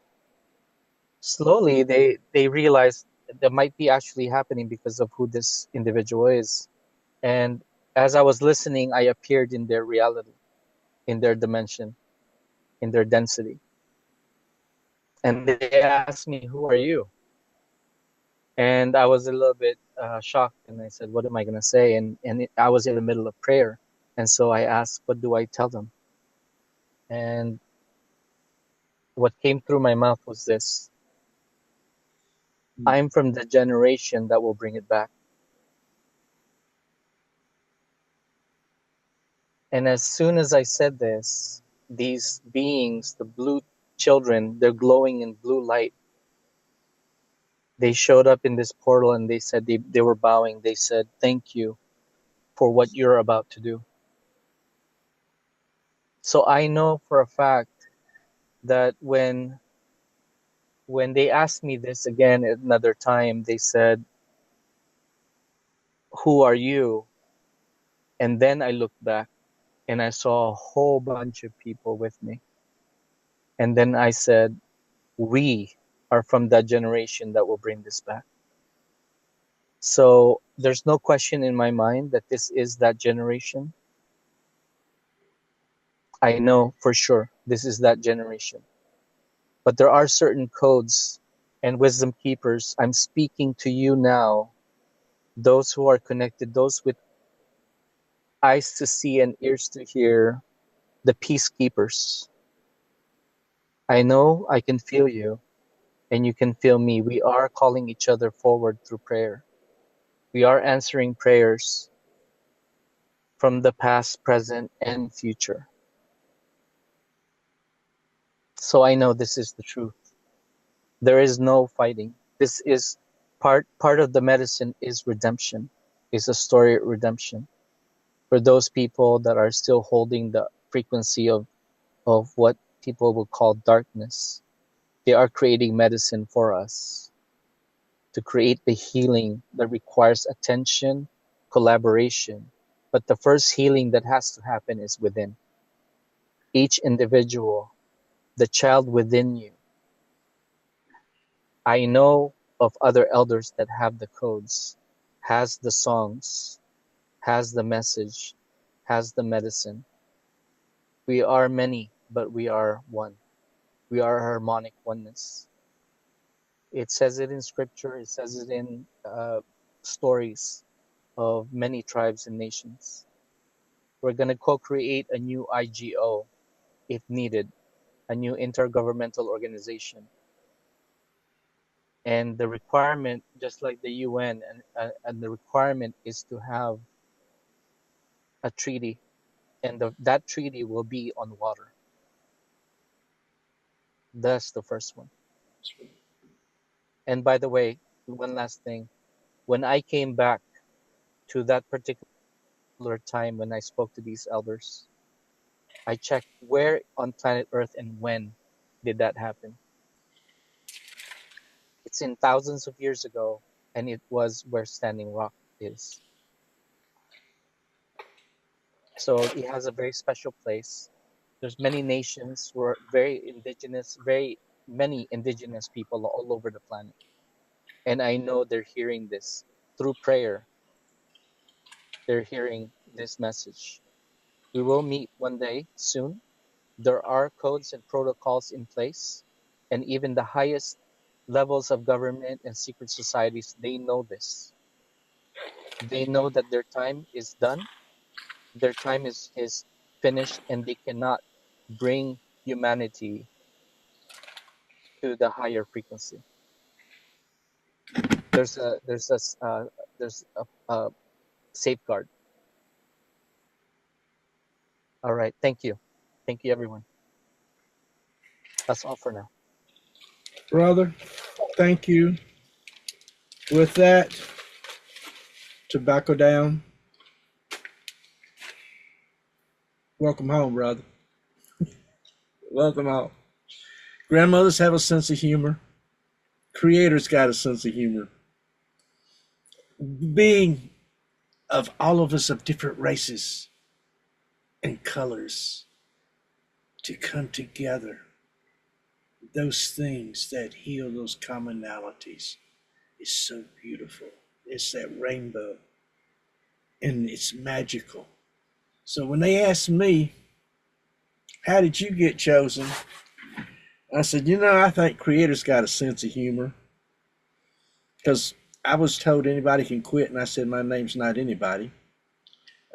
slowly they realized that might be actually happening because of who this individual is. And as I was listening, I appeared in their reality, in their dimension, in their density. And they asked me, who are you? And I was a little bit shocked, and I said, "What am I going to say?" I was in the middle of prayer, and so I asked, "What do I tell them?" And what came through my mouth was this: I'm from the generation that will bring it back. And as soon as I said this, these beings, the blue children, they're glowing in blue light. They showed up in this portal and they said they were bowing. They said, "Thank you for what you're about to do." So I know for a fact that when they asked me this again at another time, they said, "Who are you?" And then I looked back and I saw a whole bunch of people with me. And then I said, "We are from that generation that will bring this back." So there's no question in my mind that this is that generation. I know for sure this is that generation. But there are certain codes and wisdom keepers. I'm speaking to you now, those who are connected, those with eyes to see and ears to hear, the peacekeepers. I know I can feel you and you can feel me. We are calling each other forward through prayer. We are answering prayers from the past, present, and future. So I know this is the truth. There is no fighting. This is part of the medicine is redemption, is a story of redemption. For those people that are still holding the frequency of what people will call darkness, they are creating medicine for us to create the healing that requires attention, collaboration. But the first healing that has to happen is within. Each individual, the child within you. I know of other elders that have the codes, has the songs, has the message, has the medicine. We are many, but we are one. We are harmonic oneness. It says it in scripture, it says it in stories of many tribes and nations. We're going to co-create a new IGO if needed, a new intergovernmental organization. And the requirement, just like the UN, and the requirement is to have a treaty, and that treaty will be on water. That's the first one. And by the way, one last thing. When I came back to that particular time when I spoke to these elders, I checked where on planet Earth and when did that happen. It's in thousands of years ago, and it was where Standing Rock is. So it has a very special place. There's many nations who are very many indigenous people all over the planet. And I know they're hearing this through prayer. They're hearing this message. We will meet one day soon. There are codes and protocols in place, and even the highest levels of government and secret societies, they know this. They know that their time is done, their time is finished, and they cannot bring humanity to the higher frequency. There's a safeguard. All right, thank you everyone. That's all for now. Brother, thank you. With that, tobacco down. Welcome home, brother. Welcome home. Grandmothers have a sense of humor. Creators got a sense of humor. Being of all of us of different races and colors to come together, those things that heal those commonalities is so beautiful. It's that rainbow, and it's magical. So when they asked me, how did you get chosen? I said, I think creators got a sense of humor, because I was told anybody can quit, and I said my name's not anybody.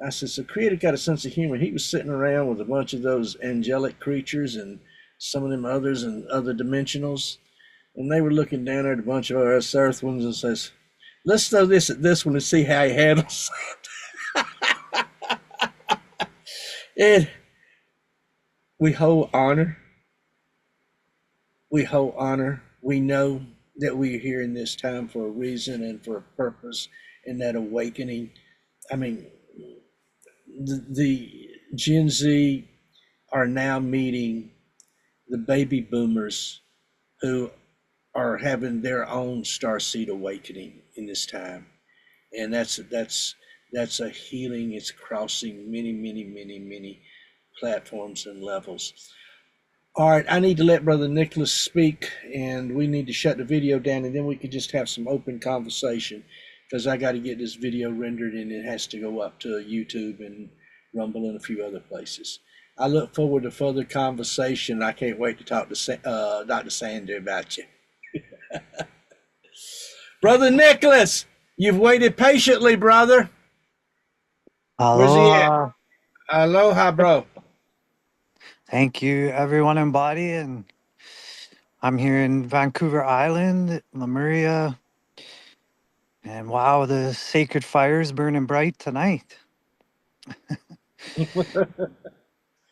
I said, so Creator got a sense of humor. He was sitting around with a bunch of those angelic creatures and some of them others and other dimensionals, and they were looking down at a bunch of us Earth ones and says, let's throw this at this one and see how he handles it. And we hold honor. We hold honor. We know that we are here in this time for a reason and for a purpose, and that awakening. I mean, the Gen Z are now meeting the baby boomers who are having their own starseed awakening in this time, and that's a healing. It's crossing many platforms and levels. All right, I need to let Brother Nicholas speak, and we need to shut the video down, and then we could just have some open conversation, because I got to get this video rendered, and it has to go up to YouTube and Rumble and a few other places. I look forward to further conversation. I can't wait to talk to Dr. Sander about you. Brother Nicholas, you've waited patiently, brother. Where's he at? Aloha. Aloha, bro. Thank you, everyone in body. And I'm here in Vancouver Island, Lemuria. And wow, the sacred fire is burning bright tonight.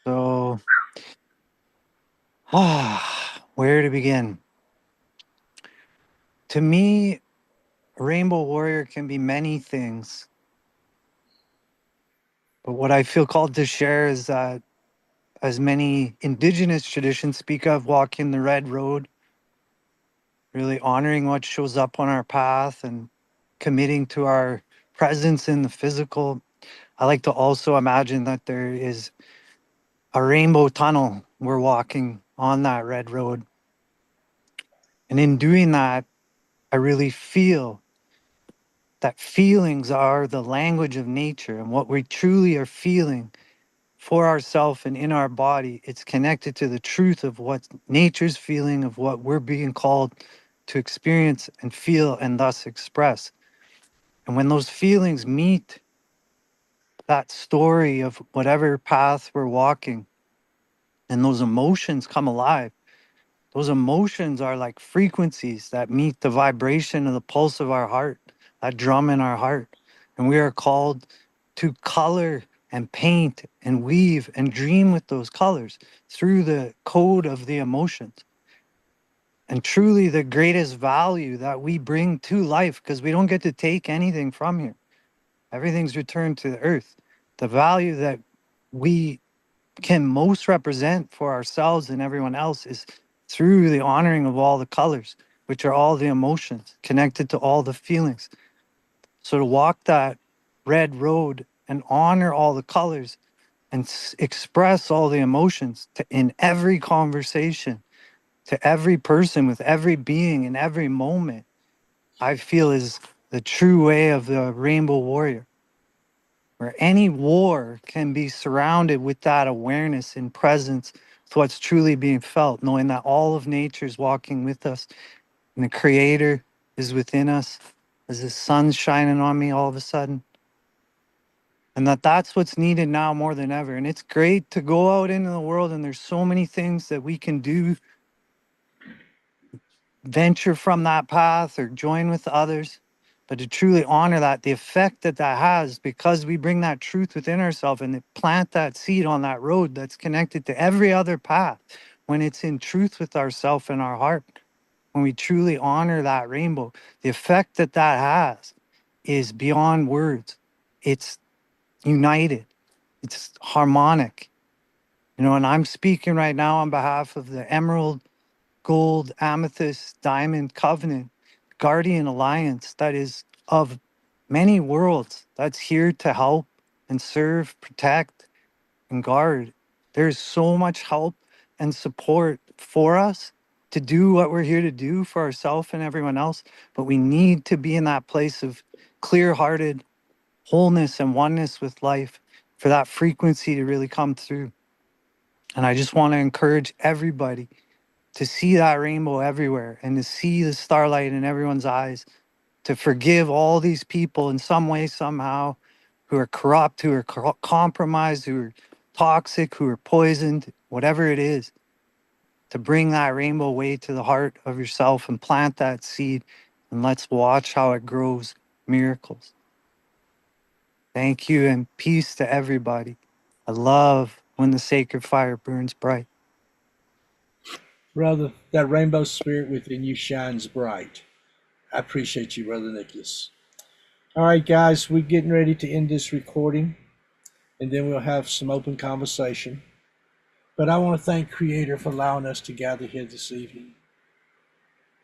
So, where to begin? To me, a rainbow warrior can be many things. But what I feel called to share is that, as many indigenous traditions speak of, walking the red road, really honoring what shows up on our path and committing to our presence in the physical. I like to also imagine that there is a rainbow tunnel we're walking on that red road. And in doing that, I really feel that feelings are the language of nature, and what we truly are feeling for ourselves and in our body, it's connected to the truth of what nature's feeling, of what we're being called to experience and feel and thus express. And when those feelings meet that story of whatever path we're walking, and those emotions come alive, those emotions are like frequencies that meet the vibration of the pulse of our heart, that drum in our heart. And we are called to color and paint and weave and dream with those colors through the code of the emotions. And truly the greatest value that we bring to life, because we don't get to take anything from here. Everything's returned to the earth. The value that we can most represent for ourselves and everyone else is through the honoring of all the colors, which are all the emotions connected to all the feelings. So to walk that red road and honor all the colors and express all the emotions in every conversation, to every person, with every being in every moment, I feel is the true way of the rainbow warrior, where any war can be surrounded with that awareness and presence to what's truly being felt, knowing that all of nature is walking with us and the creator is within us as the sun's shining on me all of a sudden. And that's what's needed now more than ever. And it's great to go out into the world, and there's so many things that we can do, venture from that path or join with others. But to truly honor that, the effect that that has, because we bring that truth within ourselves and plant that seed on that road that's connected to every other path, when it's in truth with ourselves and our heart, when we truly honor that rainbow, the effect that that has is beyond words. It's united, it's harmonic. And I'm speaking right now on behalf of the Emerald, Gold, Amethyst, Diamond Covenant Guardian Alliance that is of many worlds, that's here to help and serve, protect, and guard. There's so much help and support for us to do what we're here to do for ourselves and everyone else, but we need to be in that place of clear-hearted wholeness and oneness with life for that frequency to really come through. And I just want to encourage everybody to see that rainbow everywhere and to see the starlight in everyone's eyes to forgive all these people in some way, somehow, who are corrupt, who are compromised, who are toxic, who are poisoned, whatever it is, to bring that rainbow way to the heart of yourself and plant that seed. And let's watch how it grows miracles. Thank you and peace to everybody. I love when the sacred fire burns bright. Brother, that rainbow spirit within you shines bright. I appreciate you, Brother Nicholas. All right, guys, we're getting ready to end this recording, and then we'll have some open conversation. But I want to thank Creator for allowing us to gather here this evening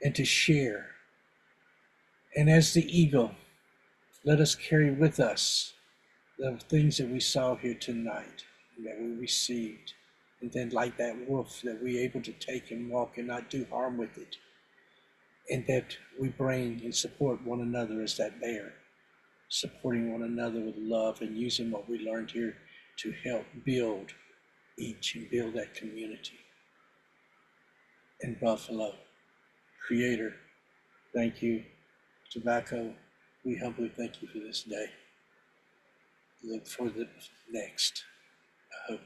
and to share. And as the eagle, let us carry with us the things that we saw here tonight and that we received. And then like that wolf, that we're able to take and walk and not do harm with it. And that we bring and support one another as that bear, supporting one another with love and using what we learned here to help build each and build that community. In Buffalo, Creator, thank you. Tobacco, we humbly thank you for this day. Look for the next. I hope.